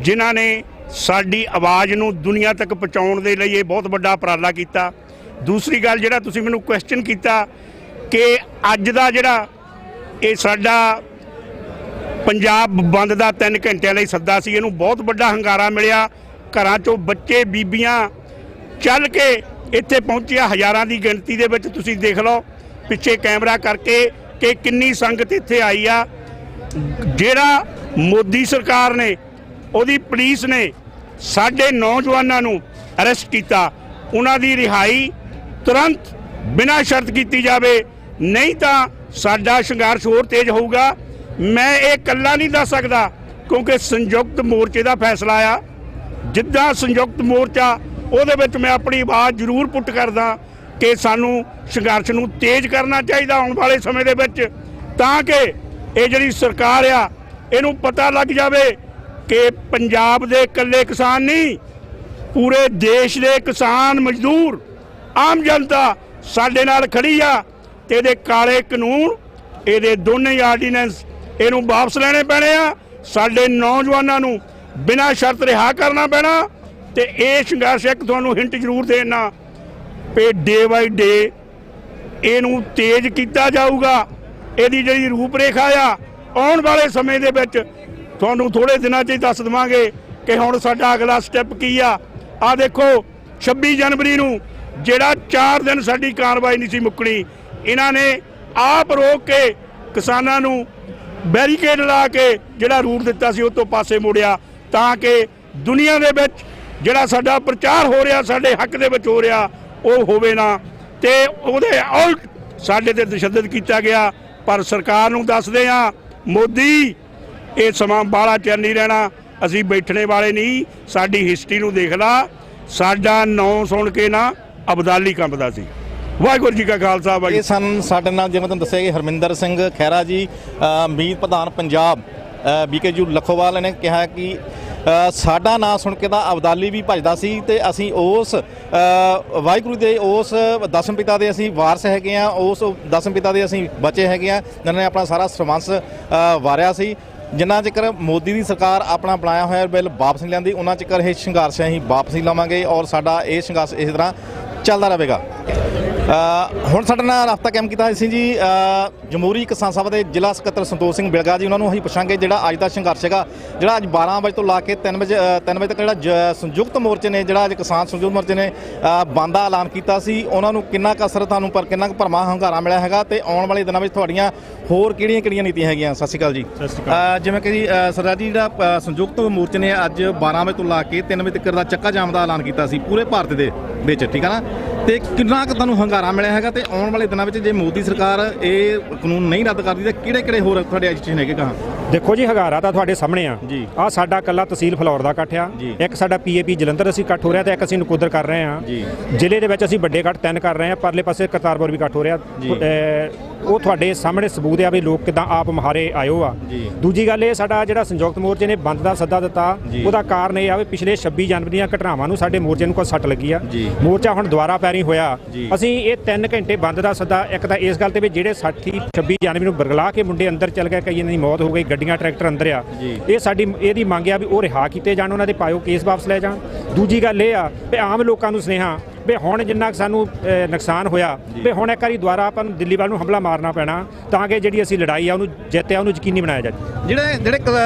ਜਿਨ੍ਹਾਂ ਨੇ ਸਾਡੀ ਆਵਾਜ਼ ਨੂੰ ਦੁਨੀਆ ਤੱਕ ਪਹੁੰਚਾਉਣ ਦੇ ਲਈ ਇਹ ਬਹੁਤ ਵੱਡਾ ਉਪਰਾਲਾ ਕੀਤਾ। ਦੂਸਰੀ ਗੱਲ, ਜਿਹੜਾ ਤੁਸੀਂ ਮੈਨੂੰ ਕੁਐਸਚਨ ਕੀਤਾ ਕਿ ਅੱਜ ਦਾ ਜਿਹੜਾ ਇਹ ਸਾਡਾ ਪੰਜਾਬ ਬੰਦ ਦਾ 3 ਘੰਟਿਆਂ ਲਈ ਸੱਦਾ ਸੀ, ਇਹਨੂੰ ਬਹੁਤ ਵੱਡਾ ਹੰਗਾਰਾ ਮਿਲਿਆ। ਘਰਾਂ 'ਚੋਂ ਬੱਚੇ ਬੀਬੀਆਂ ਚੱਲ ਕੇ ਇੱਥੇ ਪਹੁੰਚਿਆ, ਹਜ਼ਾਰਾਂ ਦੀ ਗਿਣਤੀ ਦੇ ਵਿੱਚ। ਤੁਸੀਂ ਦੇਖ ਲਓ ਪਿੱਛੇ ਕੈਮਰਾ ਕਰਕੇ ਕਿ ਕਿੰਨੀ ਸੰਗਤ ਇੱਥੇ ਆਈ ਆ। ਜਿਹੜਾ ਮੋਦੀ ਸਰਕਾਰ ਨੇ, ਉਹਦੀ ਪੁਲਿਸ ਨੇ ਸਾਡੇ ਨੌਜਵਾਨਾਂ ਨੂੰ ਅਰੈਸਟ ਕੀਤਾ, ਉਹਨਾਂ ਦੀ ਰਿਹਾਈ ਤੁਰੰਤ ਬਿਨਾਂ ਸ਼ਰਤ ਕੀਤੀ ਜਾਵੇ, ਨਹੀਂ ਤਾਂ ਸਾਡਾ ਸੰਘਰਸ਼ ਹੋਰ ਤੇਜ਼ ਹੋਊਗਾ। ਮੈਂ ਇਹ ਇਕੱਲਾ ਨਹੀਂ ਦੱਸ ਸਕਦਾ ਕਿਉਂਕਿ ਸੰਯੁਕਤ ਮੋਰਚੇ ਦਾ ਫੈਸਲਾ ਆ। ਜਿੱਦਾਂ ਸੰਯੁਕਤ ਮੋਰਚਾ, ਉਹਦੇ ਵਿੱਚ ਮੈਂ ਆਪਣੀ ਆਵਾਜ਼ ਜ਼ਰੂਰ ਪੁੱਟ ਕਰਦਾ ਕਿ ਸਾਨੂੰ ਸੰਘਰਸ਼ ਨੂੰ ਤੇਜ਼ ਕਰਨਾ ਚਾਹੀਦਾ ਆਉਣ ਵਾਲੇ ਸਮੇਂ ਦੇ ਵਿੱਚ, ਤਾਂ ਕਿ ਇਹ ਜਿਹੜੀ ਸਰਕਾਰ ਆ ਇਹਨੂੰ ਪਤਾ ਲੱਗ ਜਾਵੇ ਕਿ ਪੰਜਾਬ ਦੇ ਇਕੱਲੇ ਕਿਸਾਨ ਨਹੀਂ, ਪੂਰੇ ਦੇਸ਼ ਦੇ ਕਿਸਾਨ, ਮਜ਼ਦੂਰ, ਆਮ ਜਨਤਾ ਸਾਡੇ ਨਾਲ ਖੜੀ ਆ। ਤੇ ਇਹਦੇ ਕਾਲੇ ਕਾਨੂੰਨ, ਇਹਦੇ ਦੋਨੇ ਆਰਡੀਨੈਂਸ, ਇਹਨੂੰ ਵਾਪਸ ਲੈਣੇ ਪੈਣੇ ਆ। ਸਾਡੇ ਨੌਜਵਾਨਾਂ ਨੂੰ ਬਿਨਾਂ ਸ਼ਰਤ ਰਿਹਾ ਕਰਨਾ ਪੈਣਾ। ਤੇ ਇਹ ਸੰਘਰਸ਼ ਇੱਕ ਤੁਹਾਨੂੰ ਹਿੰਟ ਜ਼ਰੂਰ ਦੇਣਾ ਕਿ ਡੇ ਬਾਈ ਡੇ ਇਹਨੂੰ ਤੇਜ਼ ਕੀਤਾ ਜਾਊਗਾ। ਇਹਦੀ ਜਿਹੜੀ ਰੂਪਰੇਖਾ ਆ ਆਉਣ ਵਾਲੇ ਸਮੇਂ ਦੇ ਵਿੱਚ ਤੁਹਾਨੂੰ ਥੋੜੇ ਦਿਨਾਂ 'ਚ ਹੀ ਦੱਸ ਦੇਵਾਂਗੇ ਕਿ ਹੁਣ ਸਾਡਾ ਅਗਲਾ ਸਟੈਪ ਕੀ ਆ। ਆਹ ਦੇਖੋ 26 ਜਨਵਰੀ ਨੂੰ ਜਿਹੜਾ 4 ਦਿਨ ਸਾਡੀ ਕਾਰਵਾਈ ਨਹੀਂ ਸੀ ਮੁੱਕਣੀ, ਇਹਨਾਂ ਨੇ ਆਪ ਰੋਕ ਕੇ ਕਿਸਾਨਾਂ ਨੂੰ ਬੈਰੀਕੇਡ ਲਾ ਕੇ ਜਿਹੜਾ ਰੂਟ ਦਿੱਤਾ ਸੀ ਉਹ ਤੋਂ ਪਾਸੇ ਮੋੜਿਆ, ਤਾਂ ਕਿ ਦੁਨੀਆ ਦੇ ਵਿੱਚ ਜਿਹੜਾ ਸਾਡਾ ਪ੍ਰਚਾਰ ਹੋ ਰਿਹਾ, ਸਾਡੇ ਹੱਕ ਦੇ ਵਿੱਚ ਹੋ ਰਿਹਾ, ਉਹ ਹੋਵੇ ਨਾ। ਤੇ ਉਹਦੇ ਉਲਟ ਸਾਡੇ ਤੇ ਤਸ਼ੱਦਦ ਕੀਤਾ ਗਿਆ। ਪਰ ਸਰਕਾਰ ਨੂੰ ਦੱਸਦੇ ਆ, ਮੋਦੀ ਇਹ ਸਮਾਂ ਬਾਹਲਾ ਚਿਰ ਨਹੀਂ ਰਹਿਣਾ, ਅਸੀਂ ਬੈਠਣੇ ਵਾਲੇ ਨਹੀਂ। ਸਾਡੀ ਹਿਸਟਰੀ ਨੂੰ ਦੇਖ ਲਾ, ਸਾਡਾ ਨਾਂ ਸੁਣ ਕੇ ਨਾ ਅਬਦਾਲੀ ਕੰਬਦਾ ਸੀ। ਵਾਹਿਗੁਰੂ ਜੀ ਕਾ ਖਾਲਸਾ। ਇਹ ਸਨ ਸਾਡੇ ਨਾਲ, ਜਿਵੇਂ ਤੁਹਾਨੂੰ ਦੱਸਿਆ, ਕਿ ਹਰਮਿੰਦਰ ਸਿੰਘ ਖਹਿਰਾ ਜੀ, ਮੀਤ ਪ੍ਰਧਾਨ ਪੰਜਾਬ ਬੀਕੇਯੂ ਲਖੋਵਾਲ ਨੇ ਕਿਹਾ ਕਿ ਸਾਡਾ ਨਾਂ ਸੁਣ ਕੇ ਤਾਂ ਅਬਦਾਲੀ ਵੀ ਭੱਜਦਾ ਸੀ, ਤੇ ਅਸੀਂ ਉਸ ਵਾਹਿਗੁਰੂ ਦੇ ਉਸ ਦਸਮ ਪਿਤਾ ਦੇ ਅਸੀਂ ਵਾਰਸ ਹੈਗੇ ਆ, ਉਸ ਦਸਮ ਪਿਤਾ ਦੇ ਅਸੀਂ ਬੱਚੇ ਹੈਗੇ ਆ ਜਿਨ੍ਹਾਂ ਨੇ ਆਪਣਾ ਸਾਰਾ ਸਰਬੰਸ ਵਾਰਿਆ ਸੀ। ਜਿੰਨਾ ਚਿਰ ਮੋਦੀ ਦੀ ਸਰਕਾਰ ਆਪਣਾ ਬਣਾਇਆ ਹੋਇਆ ਬਿੱਲ ਵਾਪਸ ਨਹੀਂ ਲੈਂਦੀ, ਉਹਨਾਂ ਚਿਰ ਇਹ ਸੰਘਰਸ਼ ਅਸੀਂ ਵਾਪਸ ਨਹੀਂ ਲਵਾਂਗੇ, ਔਰ ਸਾਡਾ ਇਹ ਸੰਘਰਸ਼ ਇਸ ਤਰ੍ਹਾਂ ਚੱਲਦਾ ਰਹੇਗਾ। ਹੁਣ ਸਾਡੇ ਨਾਲ ਰابطਾ ਕਾਇਮ ਕੀਤਾ ਅਸੀਂ ਜੀ ਜਮਹੂਰੀ ਕਿਸਾਨ ਸਭਾ ਦੇ ਜ਼ਿਲ੍ਹਾ ਸਕੱਤਰ ਸੰਤੋਖ ਸਿੰਘ ਬਿਲਗਾ ਜੀ। ਉਹਨਾਂ ਨੂੰ ਅਸੀਂ ਪੁੱਛਾਂਗੇ ਜਿਹੜਾ ਅੱਜ ਦਾ ਸੰਘਰਸ਼ ਹੈਗਾ, ਜਿਹੜਾ ਅੱਜ 12 ਵਜੇ ਤੋਂ ਲਾ ਕੇ 3 ਵਜੇ ਤੱਕ ਜਿਹੜਾ ਸੰਯੁਕਤ ਮੋਰਚੇ ਨੇ, ਜਿਹੜਾ ਅੱਜ ਕਿਸਾਨ ਸੰਯੁਕਤ ਮੋਰਚੇ ਨੇ ਬੰਦ ਦਾ ਐਲਾਨ ਕੀਤਾ ਸੀ, ਉਹਨਾਂ ਨੂੰ ਕਿੰਨਾ ਕੁ ਅਸਰ ਤੁਹਾਨੂੰ ਪਰ ਕਿੰਨਾ ਕੁ ਭਰਮਾ ਹੰਗਾਰਾ ਮਿਲਿਆ ਹੈਗਾ, ਤੇ ਆਉਣ ਵਾਲੇ ਦਿਨਾਂ ਵਿੱਚ ਤੁਹਾਡੀਆਂ ਹੋਰ ਕਿਹੜੀਆਂ ਨੀਤੀਆਂ ਹੈਗੀਆਂ? ਸਤਿ ਸ਼੍ਰੀ ਅਕਾਲ ਜੀ। ਸਤਿ ਸ਼੍ਰੀ ਅਕਾਲ। ਜਿਵੇਂ ਕਿ ਜੀ ਸਰਦਾਰ ਜੀ, ਜਿਹੜਾ ਸੰਯੁਕਤ ਮੋਰਚੇ ਨੇ ਅੱਜ 12 ਵਜੇ ਤੋਂ ਲਾ ਕੇ 3 ਵਜੇ ਤੱਕ ਦਾ ਚੱਕਾ ਜਾਮ ਦਾ ਐਲਾਨ ਕੀਤਾ ਸੀ ਪੂਰੇ ਭਾਰਤ ਦੇ ਵਿੱਚ, ਠੀਕ ਹੈ ਨਾ, ਤੇ ਕਿੰਨਾ ਕੁ ਤੁਹਾਨੂੰ ਹੰਗਾਰਾ ਮਿਲਿਆ ਹੈਗਾ, ਤੇ ਆਉਣ ਵਾਲੇ ਦਿਨਾਂ ਵਿੱਚ ਜੇ ਮੋਦੀ ਸਰਕਾਰ ਇਹ ਕਾਨੂੰਨ ਨਹੀਂ ਰੱਦ ਕਰਦੀ ਤਾਂ ਕਿਹੜੇ ਹੋਰ ਤੁਹਾਡੇ ਐਜੀਟੇਸ਼ਨ ਹੈਗੇ ਕਹਾਂ? ਦੇਖੋ ਜੀ, ਹੰਗਾਰਾ ਤਾਂ ਤੁਹਾਡੇ ਸਾਹਮਣੇ ਆ ਜੀ। ਆ ਸਾਡਾ ਕੱਲਾ ਤਹਿਸੀਲ ਫਲੌਰ ਦਾ ਇਕੱਠ ਆ, ਇੱਕ ਸਾਡਾ ਪੀਏਪੀ ਜਲੰਧਰ ਅਸੀਂ ਇਕੱਠ ਹੋ ਰਿਹਾ, ਤੇ ਇੱਕ ਅਸੀਂ ਨਕੋਦਰ ਕਰ ਰਹੇ ਆ ਜੀ। ਜ਼ਿਲ੍ਹੇ ਦੇ ਵਿੱਚ ਅਸੀਂ ਵੱਡੇ ਇਕੱਠ 3 ਕਰ ਰਹੇ ਆ, ਪਰਲੇ ਪਾਸੇ ਕਰਤਾਰਪੁਰ ਵੀ ਇਕੱਠ ਹੋ ਰਿਹਾ। ਉਹ ਤੁਹਾਡੇ ਸਾਹਮਣੇ ਸਬੂਤ ਆ ਵੀ ਲੋਕ ਕਿਦਾਂ ਆਪ ਮੁਹਾਰੇ ਆਇਓ ਆ। ਦੂਜੀ ਗੱਲ, ਇਹ ਸਾਡਾ ਜਿਹੜਾ ਸੰਯੁਕਤ ਮੋਰਚੇ ਨੇ ਬੰਦ ਦਾ ਸੱਦਾ ਦਿੱਤਾ, ਉਹਦਾ ਕਾਰਨ ਇਹ ਆ ਵੀ ਪਿਛਲੇ 26 ਜਨਵਰੀ ਦੀਆਂ ਘਟਨਾਵਾਂ ਨੂੰ ਸਾਡੇ ਮੋਰਚੇ ਨੂੰ ਕੋਈ ਸੱਟ ਲੱਗੀ ਆ। ਮੋਰਚਾ ਹੁਣ ਦੁਬਾਰਾ ਪੈਰੀ ਹੋਇਆ। ਅਸੀਂ ਇਹ 3 ਘੰਟੇ ਬੰਦ ਦਾ ਸੱਦਾ ਇੱਕ ਤਾਂ ਇਸ ਗੱਲ ਤੇ ਵੀ ਜਿਹੜੇ 26 ਜਨਵਰੀ ਨੂੰ ਬਰਗਲਾ ਕੇ ਮੁੰਡੇ ਅੰਦਰ ਚਲ ਗਏ, ਕਈਆਂ ਦੀ ਮੌਤ ਹੋ ਗਈ, ਗੱਡੀਆਂ ਟਰੈਕਟਰ ਅੰਦਰ ਆ, ਇਹ ਸਾਡੀ ਇਹਦੀ ਮੰਗ ਆ ਵੀ ਉਹ ਰਿਹਾ ਕੀਤੇ ਜਾਣ, ਉਹਨਾਂ ਦੇ ਪਾਇਓ ਕੇਸ ਵਾਪਸ ਲੈ ਜਾਣ। ਦੂਜੀ ਗੱਲ ਇਹ ਆ ਵੀ ਆਮ ਲੋਕਾਂ ਨੂੰ ਸੁਨੇਹਾ ਵੀ ਹੁਣ ਜਿੰਨਾ ਕੁ ਸਾਨੂੰ ਨੁਕਸਾਨ ਹੋਇਆ ਵੀ ਹੁਣ ਇੱਕ ਵਾਰੀ ਦੁਬਾਰਾ ਆਪਾਂ ਨੂੰ ਦਿੱਲੀ ਵੱਲ ਨੂੰ ਹਮਲਾ ਮਾਰਨਾ ਪੈਣਾ ਤਾਂ ਕਿ ਜਿਹੜੀ ਅਸੀਂ ਲੜਾਈ ਆ ਉਹਨੂੰ ਜਿੱਤਿਆ ਉਹਨੂੰ ਯਕੀਨੀ ਬਣਾਇਆ ਜਾਵੇ। ਜਿਹੜੇ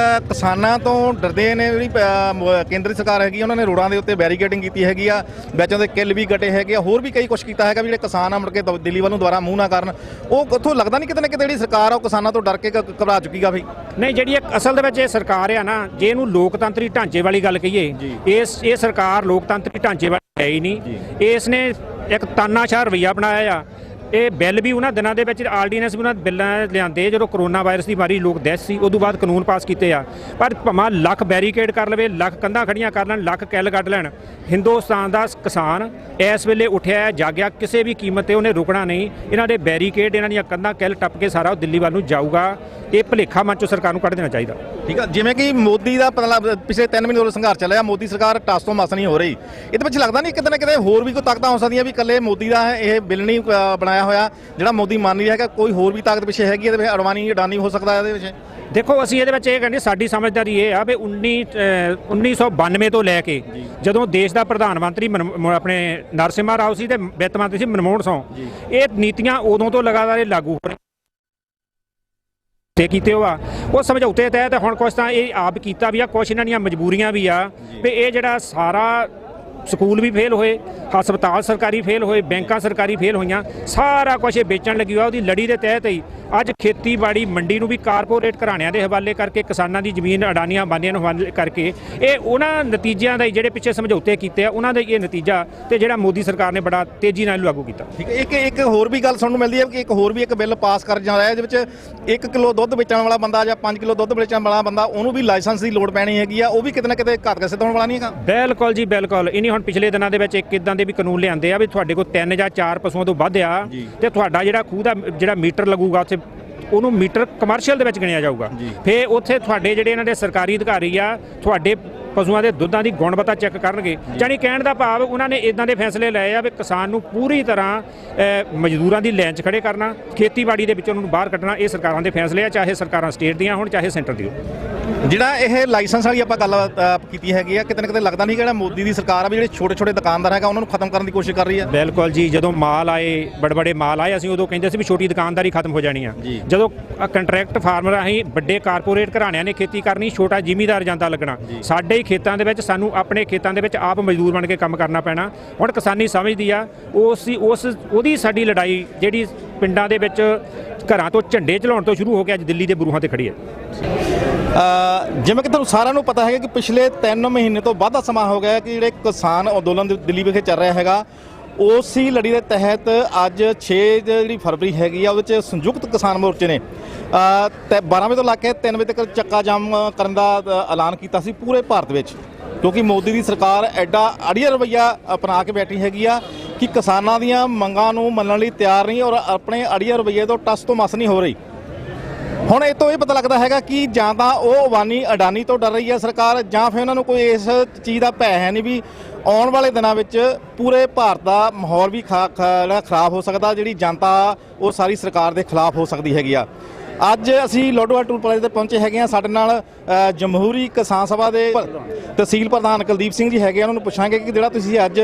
ਕਿਸਾਨਾਂ ਤੋਂ ਡਰਦੇ ਨੇ, ਜਿਹੜੀ ਕੇਂਦਰ ਸਰਕਾਰ ਹੈਗੀ ਉਹਨਾਂ ਨੇ ਰੋਡਾਂ ਦੇ ਉੱਤੇ ਬੈਰੀਕੇਡਿੰਗ ਕੀਤੀ ਹੈਗੀ ਆ, ਵਿੱਚੋਂ ਦੇ ਕਿੱਲ ਵੀ ਕੱਟੇ ਹੈਗੇ ਆ, ਹੋਰ ਵੀ ਕਈ ਕੁਛ ਕੀਤਾ ਹੈਗਾ ਵੀ ਜਿਹੜੇ ਕਿਸਾਨ ਆ ਮੁੜ ਕੇ ਦਿੱਲੀ ਵੱਲ ਨੂੰ ਦੁਬਾਰਾ ਮੂੰਹ ਨਾ ਕਰਨ। ਉਹ ਉੱਥੋਂ ਲੱਗਦਾ ਨਹੀਂ ਕਿਤੇ ਨਾ ਕਿਤੇ ਜਿਹੜੀ ਸਰਕਾਰ ਆ ਉਹ ਕਿਸਾਨਾਂ ਤੋਂ ਡਰ ਕੇ ਘਬਰਾ ਚੁੱਕੀ ਗਾ। ਨਹੀਂ, ਜਿਹੜੀ ਅਸਲ ਦੇ ਵਿੱਚ ਇਹ ਸਰਕਾਰ ਆ ਨਾ, ਜੇ ਇਹਨੂੰ ਲੋਕਤੰਤਰੀ ਢਾਂਚੇ ਵਾਲੀ ਗੱਲ ਕਹੀਏ, ਇਹ ਸਰਕਾਰ ਲੋਕਤੰਤਰੀ ਢਾਂਚੇ ਵਾਲੀ ਹੈ ਹੀ ਨਹੀਂ। ਇਸ ਨੇ ਇੱਕ ਤਾਨਾਸ਼ਾਹ ਰਵੱਈਆ ਬਣਾਇਆ ਆ। ਇਹ ਬਿੱਲ ਵੀ ਉਹਨਾਂ ਦਿਨਾਂ ਦੇ ਵਿੱਚ ਆਰਡੀਨੈਂਸ ਵੀ ਉਹਨਾਂ ਬਿੱਲਾਂ ਲਿਆਂਦੇ ਜਦੋਂ ਕਰੋਨਾ ਵਾਇਰਸ ਦੀ ਮਾਰੀ ਲੋਕ ਡੈਥ ਸੀ, ਉਦੋਂ ਬਾਅਦ ਕਾਨੂੰਨ ਪਾਸ ਕੀਤੇ ਆ। ਪਰ ਭਾਵੇਂ ਲੱਖ ਬੈਰੀਕੇਡ ਕਰ ਲਵੇ, ਲੱਖ ਕੰਧਾਂ ਖੜੀਆਂ ਕਰ ਲੈਣ, ਲੱਖ ਕਿੱਲ ਕੱਢ ਲੈਣ, ਹਿੰਦੁਸਤਾਨ ਦਾ ਕਿਸਾਨ ਇਸ ਵੇਲੇ ਉੱਠਿਆ ਜਾਗਿਆ, ਕਿਸੇ ਵੀ ਕੀਮਤ ਤੇ ਉਹਨੇ ਰੁਕਣਾ ਨਹੀਂ। ਇਹਨਾਂ ਦੇ ਬੈਰੀਕੇਡ, ਇਹਨਾਂ ਦੀਆਂ ਕੰਧਾਂ ਕਿੱਲ ਟੱਪ ਕੇ ਸਾਰਾ ਉਹ ਦਿੱਲੀ ਵੱਲ ਨੂੰ ਜਾਊਗਾ। ਇਹ ਭੁਲੇਖਾ ਮਨ ਚੋਂ ਸਰਕਾਰ ਨੂੰ ਕੱਢ ਦੇਣਾ ਚਾਹੀਦਾ। ਠੀਕ ਆ, ਜਿਵੇਂ ਕਿ ਮੋਦੀ ਦਾ ਪਿਛਲੇ 3 ਮਹੀਨੇ ਤੋਂ ਸੰਘਰਸ਼ ਚੱਲਿਆ, ਮੋਦੀ ਸਰਕਾਰ ਟਸ ਤੋਂ ਮਸ ਨਹੀਂ ਹੋ ਰਹੀ। ਇਹਦੇ ਵਿੱਚ ਲੱਗਦਾ ਨਹੀਂ ਕਿਤੇ ਨਾ ਕਿਤੇ ਹੋਰ ਵੀ ਕੋਈ ਤਾਕਤਾਂ ਹੋ ਸਕਦੀਆਂ ਵੀ ਇਕੱਲੇ ਮੋਦੀ ਦਾ ਇਹ ਬਿੱਲ ਨਹੀਂ ਬਣਾਇਆ ਹੋਇਆ ਜਿਹੜਾ ਮੋਦੀ ਮੰਨ ਨਹੀਂ ਹੈਗਾ, ਕੋਈ ਹੋਰ ਵੀ ਤਾਕਤ ਪਿੱਛੇ ਹੈਗੀ ਇਹਦੇ ਵਿੱਚ, ਅਡਵਾਨੀ ਅਡਾਨੀ ਹੋ ਸਕਦਾ ਇਹਦੇ ਵਿੱਚ। ਦੇਖੋ, ਅਸੀਂ ਇਹਦੇ ਵਿੱਚ ਇਹ ਕਹਿੰਦੇ, ਸਾਡੀ ਸਮਝਦਾਰੀ ਇਹ ਆ ਵੀ 1992 ਤੋਂ ਲੈ ਕੇ ਜਦੋਂ ਦੇਸ਼ ਦਾ ਪ੍ਰਧਾਨ ਮੰਤਰੀ ਆਪਣੇ ਨਰਸਿਮਹਾ ਰਾਓ ਸੀ ਤੇ ਵਿੱਤ ਮੰਤਰੀ ਸੀ ਮਨਮੋਹਨ ਸਿੰਘ, ਇਹ ਨੀਤੀਆਂ ਉਦੋਂ ਤੋਂ ਲਗਾਤਾਰ ਲਾਗੂ ਹੋ ਰਹੀਆਂ ਤੇ ਕੀਤੇ ਉਹ ਸਮਝੌਤੇ ਤਹਿਤ ਹੁਣ ਕੁਛ ਤਾਂ ਇਹ ਆਪ ਕੀਤਾ ਵੀ ਆ, ਕੁਛ ਇਹਨਾਂ ਦੀਆਂ ਮਜਬੂਰੀਆਂ ਵੀ ਆ ਵੀ ਇਹ ਜਿਹੜਾ ਸਾਰਾ ਸਕੂਲ ਵੀ ਫੇਲ ਹੋਏ, ਹਸਪਤਾਲ ਸਰਕਾਰੀ ਫੇਲ ਹੋਏ, ਬੈਂਕਾਂ ਸਰਕਾਰੀ ਫੇਲ ਹੋਈਆਂ, ਸਾਰਾ ਕੁਛ ਇਹ ਵੇਚਣ ਲੱਗੀ ਹੋਇਆ। ਉਹਦੀ ਲੜੀ ਦੇ ਤਹਿਤ ਹੀ ਅੱਜ ਖੇਤੀਬਾੜੀ ਮੰਡੀ ਨੂੰ ਵੀ ਕਾਰਪੋਰੇਟ ਘਰਾਣਿਆਂ ਦੇ ਹਵਾਲੇ ਕਰਕੇ, ਕਿਸਾਨਾਂ ਦੀ ਜ਼ਮੀਨ ਅਡਾਨੀਆਂ ਅੰਬਾਨੀਆਂ ਨੂੰ ਹਵਾਲੇ ਕਰਕੇ, ਇਹ ਉਹਨਾਂ ਨਤੀਜਿਆਂ ਦਾ ਹੀ ਜਿਹੜੇ ਪਿੱਛੇ ਸਮਝੌਤੇ ਕੀਤੇ ਆ ਉਹਨਾਂ ਦਾ ਇਹ ਨਤੀਜਾ ਤੇ ਜਿਹੜਾ ਮੋਦੀ ਸਰਕਾਰ ਨੇ ਬੜਾ ਤੇਜ਼ੀ ਨਾਲ ਲਾਗੂ ਕੀਤਾ। ਠੀਕ ਹੈ, ਇੱਕ ਹੋਰ ਵੀ ਗੱਲ ਸੁਣਨ ਨੂੰ ਮਿਲਦੀ ਹੈ ਕਿ ਇੱਕ ਹੋਰ ਵੀ ਇੱਕ ਬਿੱਲ ਪਾਸ ਕਰ ਜਾ ਰਿਹਾ, ਇਹਦੇ ਵਿੱਚ 1 ਕਿਲੋ ਦੁੱਧ ਵੇਚਣ ਵਾਲਾ ਬੰਦਾ ਜਾਂ 5 ਕਿਲੋ ਦੁੱਧ ਵੇਚਣ ਵਾਲਾ ਬੰਦਾ, ਉਹਨੂੰ ਵੀ ਲਾਇਸੈਂਸ ਦੀ ਲੋੜ ਪੈਣੀ ਹੈਗੀ ਆ। ਉਹ ਵੀ ਕਿਤੇ ਨਾ ਕਿਤੇ ਘਾਤਕ ਸਿੱਧ ਹੋਣ ਵਾਲਾ ਨਹੀਂ ਹੈਗਾ। ਬਿਲਕੁਲ ਜੀ, ਬਿਲਕੁਲ। ਇਨੀ ਹੁਣ ਪਿਛਲੇ ਦਿਨਾਂ ਦੇ ਵਿੱਚ ਇੱਕ ਇਦਾਂ ਦੇ ਵੀ ਕਾਨੂੰਨ ਲਿਆਂਦੇ ਆ ਵੀ ਤੁਹਾਡੇ ਕੋਲ 3 ਜਾਂ 4 ਪਸ਼ੂਆਂ ਤੋਂ ਵੱਧ ਆ ਤੇ ਤੁਹਾਡਾ ਜਿਹੜਾ ਖੂਹ ਦਾ ਜਿਹੜਾ ਮੀਟਰ ਲੱਗੂਗਾ ਉੱਥੇ, ਉਹਨੂੰ ਮੀਟਰ ਕਮਰਸ਼ੀਅਲ ਦੇ ਵਿੱਚ ਗਿਣਿਆ ਜਾਊਗਾ। ਫਿਰ ਉੱਥੇ ਤੁਹਾਡੇ ਜਿਹੜੇ ਇਹਨਾਂ ਦੇ ਸਰਕਾਰੀ ਅਧਿਕਾਰੀ ਆ ਤੁਹਾਡੇ ਪਸ਼ੂਆਂ ਦੇ ਦੁੱਧਾਂ ਦੀ ਗੁਣਵੱਤਾ ਚੈੱਕ ਕਰਨਗੇ। ਜਾਣੀ ਕਹਿਣ ਦਾ ਭਾਵ ਉਹਨਾਂ ਨੇ ਇਦਾਂ ਦੇ ਫੈਸਲੇ ਲਏ ਆ ਵੀ ਕਿਸਾਨ ਨੂੰ ਪੂਰੀ ਤਰ੍ਹਾਂ ਮਜ਼ਦੂਰਾਂ ਦੀ ਲਾਈਨ 'ਚ ਖੜੇ ਕਰਨਾ, ਖੇਤੀਬਾੜੀ ਦੇ ਵਿੱਚੋਂ ਉਹਨਾਂ ਨੂੰ ਬਾਹਰ ਕੱਢਣਾ। ਇਹ ਸਰਕਾਰਾਂ ਦੇ ਫੈਸਲੇ ਆ, ਚਾਹੇ ਸਰਕਾਰਾਂ ਸਟੇਟ ਦੀਆਂ ਹੋਣ ਚਾਹੇ ਸੈਂਟਰ ਦੀ ਹੋਣ। ਜਿਹੜਾ ਇਹ ਲਾਇਸੈਂਸ ਵਾਲੀ ਆਪਾਂ ਗੱਲ ਕੀਤੀ ਹੈਗੀ ਆ, ਕਿਤੇ ਨਾ ਕਿਤੇ ਲੱਗਦਾ ਨਹੀਂ ਕਿ ਜਿਹੜਾ ਮੋਦੀ ਦੀ ਸਰਕਾਰ ਆ ਵੀ ਜਿਹੜੇ ਛੋਟੇ ਛੋਟੇ ਦੁਕਾਨਦਾਰ ਹੈਗਾ ਉਹਨਾਂ ਨੂੰ ਖਤਮ ਕਰਨ ਦੀ ਕੋਸ਼ਿਸ਼ ਕਰ ਰਹੀ ਹੈ। ਬਿਲਕੁਲ ਜੀ, ਜਦੋਂ ਮਾਲ ਆਏ, ਬੜੇ ਮਾਲ ਆਏ, ਅਸੀਂ ਉਦੋਂ ਕਹਿੰਦੇ ਸੀ ਵੀ ਛੋਟੀ ਦੁਕਾਨਦਾਰੀ ਖਤਮ ਹੋ ਜਾਣੀ ਆ। ਜਦੋਂ ਕੰਟਰੈਕਟ ਫਾਰਮਰ ਅਸੀਂ ਵੱਡੇ ਕਾਰਪੋਰੇਟ ਘਰਾਣਿਆਂ ਨੇ ਖੇਤੀ ਕਰਨੀ, ਛੋਟਾ ਜ਼ਿਮੀਦਾਰ ਜਾਂਦਾ ਲੱਗਣਾ। ਸਾਡੇ ਹੀ ਖੇਤਾਂ ਦੇ ਵਿੱਚ ਸਾਨੂੰ ਆਪਣੇ ਖੇਤਾਂ ਦੇ ਵਿੱਚ ਆਪ ਮਜ਼ਦੂਰ ਬਣ ਕੇ ਕੰਮ ਕਰਨਾ ਪੈਣਾ। ਹੁਣ ਕਿਸਾਨੀ ਸਮਝਦੀ ਆ ਉਹਦੀ ਸਾਡੀ ਲੜਾਈ ਜਿਹੜੀ ਪਿੰਡਾਂ ਦੇ ਵਿੱਚ ਘਰਾਂ ਤੋਂ ਝੰਡੇ ਚਲਾਉਣ ਤੋਂ ਸ਼ੁਰੂ ਹੋ ਕੇ ਅੱਜ ਦਿੱਲੀ ਦੇ ਬਰੂਹਾਂ ਤੇ ਖੜੀ ਹੈ। ਜਿਵੇਂ ਕਿ ਤੁਹਾਨੂੰ ਸਾਰਿਆਂ ਨੂੰ ਪਤਾ ਹੈ ਕਿ ਪਿਛਲੇ 3 ਮਹੀਨੇ ਤੋਂ ਵੱਧ ਸਮਾਂ ਹੋ ਗਿਆ ਕਿ ਜਿਹੜੇ ਕਿਸਾਨ ਅੰਦੋਲਨ ਦਿੱਲੀ ਵਿਖੇ ਚੱਲ ਰਿਹਾ ਹੈਗਾ, ਉਸੇ ਲੜੀ ਦੇ ਤਹਿਤ ਅੱਜ 6 ਜਿਹੜੀ ਫਰਵਰੀ ਹੈਗੀ ਆ ਉਹਦੇ 'ਚ ਸੰਯੁਕਤ ਕਿਸਾਨ ਮੋਰਚੇ ਨੇ 12 ਵਜੇ ਤੋਂ ਲੈ ਕੇ 3 ਵਜੇ ਤੱਕ ਚੱਕਾ ਜਾਮ ਕਰਨ ਦਾ ਐਲਾਨ ਕੀਤਾ ਸੀ ਪੂਰੇ ਭਾਰਤ ਵਿੱਚ, ਕਿਉਂਕਿ ਮੋਦੀ ਦੀ ਸਰਕਾਰ ਐਡਾ ਅੜੀਆ ਰਵੱਈਆ ਅਪਣਾ ਕੇ ਬੈਠੀ ਹੈਗੀ ਆ ਕਿ ਕਿਸਾਨਾਂ ਦੀਆਂ ਮੰਗਾਂ ਨੂੰ ਮੰਨਣ ਲਈ ਤਿਆਰ ਨਹੀਂ ਔਰ ਆਪਣੇ ਅੜੀਆ ਰਵੱਈਏ ਤੋਂ ਟਸ ਤੋਂ ਮਸ ਨਹੀਂ ਹੋ ਰਹੀ। ਹੁਣ ਇਹ ਤੋਂ ਇਹ ਪਤਾ ਲੱਗਦਾ ਹੈਗਾ ਕਿ ਜਾਂ ਤਾਂ ਉਹ ਅਬਾਨੀ ਅਡਾਨੀ ਤੋਂ ਡਰ ਰਹੀ ਹੈ ਸਰਕਾਰ, ਜਾਂ ਫਿਰ ਉਹਨਾਂ ਨੂੰ ਕੋਈ ਇਸ ਚੀਜ਼ ਦਾ ਭੈ ਹੈ ਨਹੀਂ ਵੀ ਆਉਣ ਵਾਲੇ ਦਿਨਾਂ ਵਿੱਚ ਪੂਰੇ ਭਾਰਤ ਦਾ ਮਾਹੌਲ ਵੀ ਖਰਾਬ ਹੋ ਸਕਦਾ, ਜਿਹੜੀ ਜਨਤਾ ਉਹ ਸਾਰੀ ਸਰਕਾਰ ਦੇ ਖਿਲਾਫ ਹੋ ਸਕਦੀ ਹੈਗੀ ਆ। ਅੱਜ ਅਸੀਂ ਲੋਡੋਵਾਲ ਟੂਲ ਪਲਾਜ਼ਾ ਤੇ ਪਹੁੰਚੇ ਹੈਗੇ ਆ। ਸਾਡੇ ਨਾਲ ਜਮਹੂਰੀ ਕਿਸਾਨ ਸਭਾ ਦੇ ਤਹਿਸੀਲ ਪ੍ਰਧਾਨ ਕੁਲਦੀਪ ਸਿੰਘ ਜੀ ਹੈਗੇ ਆ। ਉਹਨਾਂ ਨੂੰ ਪੁੱਛਾਂਗੇ ਕਿ ਜਿਹੜਾ ਤੁਸੀਂ ਅੱਜ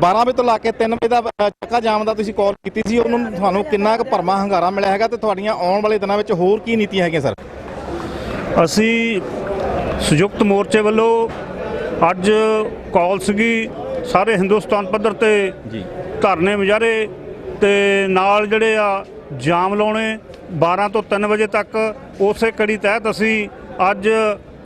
12 ਵਜੇ ਤੋਂ ਲਾ ਕੇ 3 ਵਜੇ ਦਾ ਚੱਕਾ ਜਾਮ ਦਾ ਤੁਸੀਂ ਕਾਲ ਕੀਤੀ ਸੀ, ਉਹਨਾਂ ਨੂੰ ਤੁਹਾਨੂੰ ਕਿੰਨਾ ਕੁ ਭਰਮਾ ਹੰਗਾਰਾ ਮਿਲਿਆ ਹੈਗਾ ਤੇ ਤੁਹਾਡੀਆਂ ਆਉਣ ਵਾਲੇ ਦਿਨਾਂ ਵਿੱਚ ਹੋਰ ਕੀ ਨੀਤੀਆਂ ਹੈਗੀਆਂ ਸਰ? ਅਸੀਂ ਸੰਯੁਕਤ ਮੋਰਚੇ ਵੱਲੋਂ ਅੱਜ ਕਾਲ ਸੀਗੀ ਸਾਰੇ ਹਿੰਦੁਸਤਾਨ ਪੱਧਰ ਤੇ ਧਰਨੇ ਮੁਜ਼ਾਹਰੇ ਤੇ ਨਾਲ ਜਿਹੜੇ ਆ ਜਾਮ ਲਾਉਣੇ 12 ਤੋਂ 3 ਵਜੇ ਤੱਕ। ਉਸੇ ਕੜੀ ਤਹਿਤ ਅਸੀਂ ਅੱਜ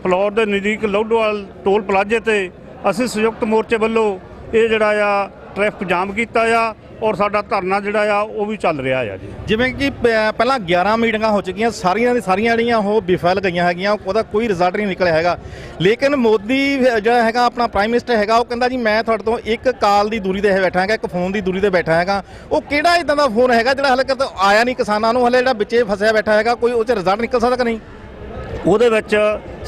ਫਲੋਰ ਦੇ ਨਜ਼ਦੀਕ ਲੋਡੋਵਾਲ ਟੋਲ ਪਲਾਜ਼ੇ ਤੇ ਅਸੀਂ ਸੰਯੁਕਤ ਮੋਰਚੇ ਵੱਲੋਂ ਇਹ ਜਿਹੜਾ ਆ ਟ੍ਰੈਫਿਕ ਜਾਮ ਕੀਤਾ ਆ ਔਰ ਸਾਡਾ ਧਰਨਾ ਜਿਹੜਾ ਆ ਉਹ ਵੀ ਚੱਲ ਰਿਹਾ ਆ ਜੀ। ਜਿਵੇਂ ਕਿ ਪਹਿਲਾਂ 11 ਮੀਟਿੰਗਾਂ ਹੋ ਚੁੱਕੀਆਂ, ਸਾਰੀਆਂ ਦੀ ਸਾਰੀਆਂ ਜਿਹੜੀਆਂ ਉਹ ਵਿਫਲ ਗਈਆਂ ਹੈਗੀਆਂ, ਉਹਦਾ ਕੋਈ ਰਿਜ਼ਲਟ ਨਹੀਂ ਨਿਕਲਿਆ ਹੈਗਾ। ਲੇਕਿਨ ਮੋਦੀ ਜਿਹੜਾ ਹੈਗਾ ਆਪਣਾ ਪ੍ਰਾਈਮ ਮਿਨਿਸਟਰ ਹੈਗਾ, ਉਹ ਕਹਿੰਦਾ ਜੀ ਮੈਂ ਤੁਹਾਡੇ ਤੋਂ ਇੱਕ ਕਾਲ ਦੀ ਦੂਰੀ ਤੇ ਬੈਠਾ ਹੈਗਾ, ਇੱਕ ਫੋਨ ਦੀ ਦੂਰੀ ਤੇ ਬੈਠਾ ਹੈਗਾ। ਉਹ ਕਿਹੜਾ ਇਦਾਂ ਦਾ ਫੋਨ ਹੈਗਾ ਜਿਹੜਾ ਹਲੇ ਤੱਕ ਆਇਆ ਨਹੀਂ ਕਿਸਾਨਾਂ ਨੂੰ, ਹਲੇ ਜਿਹੜਾ ਵਿੱਚੇ ਫਸਿਆ ਬੈਠਾ ਹੈਗਾ, ਕੋਈ ਉਹ 'ਚ ਰਿਜ਼ਲਟ ਨਿਕਲ ਸਕਦਾ ਕਿ ਨਹੀਂ? ਉਹਦੇ ਵਿੱਚ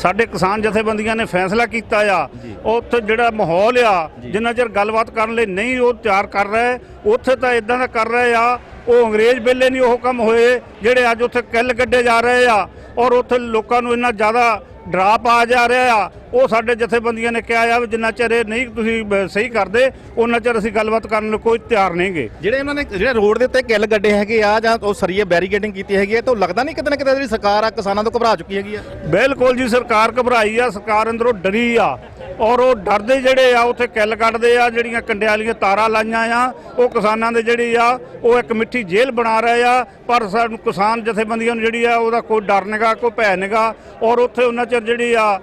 ਸਾਡੇ ਕਿਸਾਨ ਜਥੇਬੰਦੀਆਂ ਨੇ ਫੈਸਲਾ ਕੀਤਾ ਆ, ਉੱਥੇ ਜਿਹੜਾ ਮਾਹੌਲ ਆ ਜਿੰਨਾ ਚਿਰ ਗੱਲਬਾਤ ਕਰਨ ਲਈ ਨਹੀਂ ਉਹ ਤਿਆਰ ਕਰ ਰਹੇ, ਉੱਥੇ ਤਾਂ ਇਦਾਂ ਦਾ ਕਰ ਰਹੇ ਆ ਉਹ ਅੰਗਰੇਜ਼ ਵੇਲੇ ਨਹੀਂ ਉਹ ਕੰਮ ਹੋਏ ਜਿਹੜੇ ਅੱਜ ਉੱਥੇ ਕਿੱਲ ਕੱਢੇ ਜਾ ਰਹੇ ਆ ਔਰ ਉੱਥੇ ਲੋਕਾਂ ਨੂੰ ਇੰਨਾ ਜ਼ਿਆਦਾ ਡਰਾ ਪਾ ਜਾ ਰਿਹਾ ਆ, ਉਹ ਸਾਡੇ ਜਥੇਬੰਦੀਆਂ ਨੇ ਕਿਹਾ ਆ ਵੀ ਜਿੰਨਾ ਚਿਰ ਇਹ ਨਹੀਂ ਤੁਸੀਂ ਸਹੀ ਕਰਦੇ ਉਹਨਾਂ ਚਿਰ ਅਸੀਂ ਗੱਲਬਾਤ ਕਰਨ ਨੂੰ ਕੋਈ ਤਿਆਰ ਨਹੀਂਗੇ। ਜਿਹੜੇ ਉਹਨਾਂ ਨੇ ਜਿਹੜੇ ਰੋਡ ਦੇ ਉੱਤੇ ਕਿੱਲ ਗੱਡੇ ਹੈਗੇ ਆ ਜਾਂ ਉਹ ਸਰੀਏ ਬੈਰੀਕੇਡਿੰਗ ਕੀਤੀ ਹੈਗੀ ਹੈ ਤਾਂ ਲੱਗਦਾ ਨਹੀਂ ਕਿਤੇ ਨਾ ਕਿਤੇ ਜਿਹੜੀ ਸਰਕਾਰ ਆ ਕਿਸਾਨਾਂ ਤੋਂ ਘਬਰਾ ਚੁੱਕੀ ਹੈਗੀ ਆ। ਬਿਲਕੁਲ ਜੀ, ਸਰਕਾਰ ਘਬਰਾਈ ਆ, ਸਰਕਾਰ ਅੰਦਰੋਂ ਡਰੀ ਆ ਔਰ ਉਹ ਡਰਦੇ ਜਿਹੜੇ ਆ ਉੱਥੇ ਕਿੱਲ ਕੱਢਦੇ ਆ, ਜਿਹੜੀਆਂ ਕੰਡਿਆਂ ਵਾਲੀਆਂ ਤਾਰਾਂ ਲਾਈਆਂ ਆ ਉਹ ਕਿਸਾਨਾਂ ਦੇ ਜਿਹੜੀ ਆ ਉਹ ਇੱਕ ਮਿੱਠੀ ਜੇਲ੍ਹ ਬਣਾ ਰਹੇ ਆ। ਪਰ ਸਾਨੂੰ ਕਿਸਾਨ ਜਥੇਬੰਦੀਆਂ ਨੂੰ ਜਿਹੜੀ ਆ ਉਹਦਾ ਕੋਈ ਡਰ ਨਿਗਾ, ਕੋਈ ਭੈ ਨਿਗਾ ਔਰ ਉੱਥੇ ਉਹਨਾਂ ਚਿਰ ਜਿਹੜੀ ਆ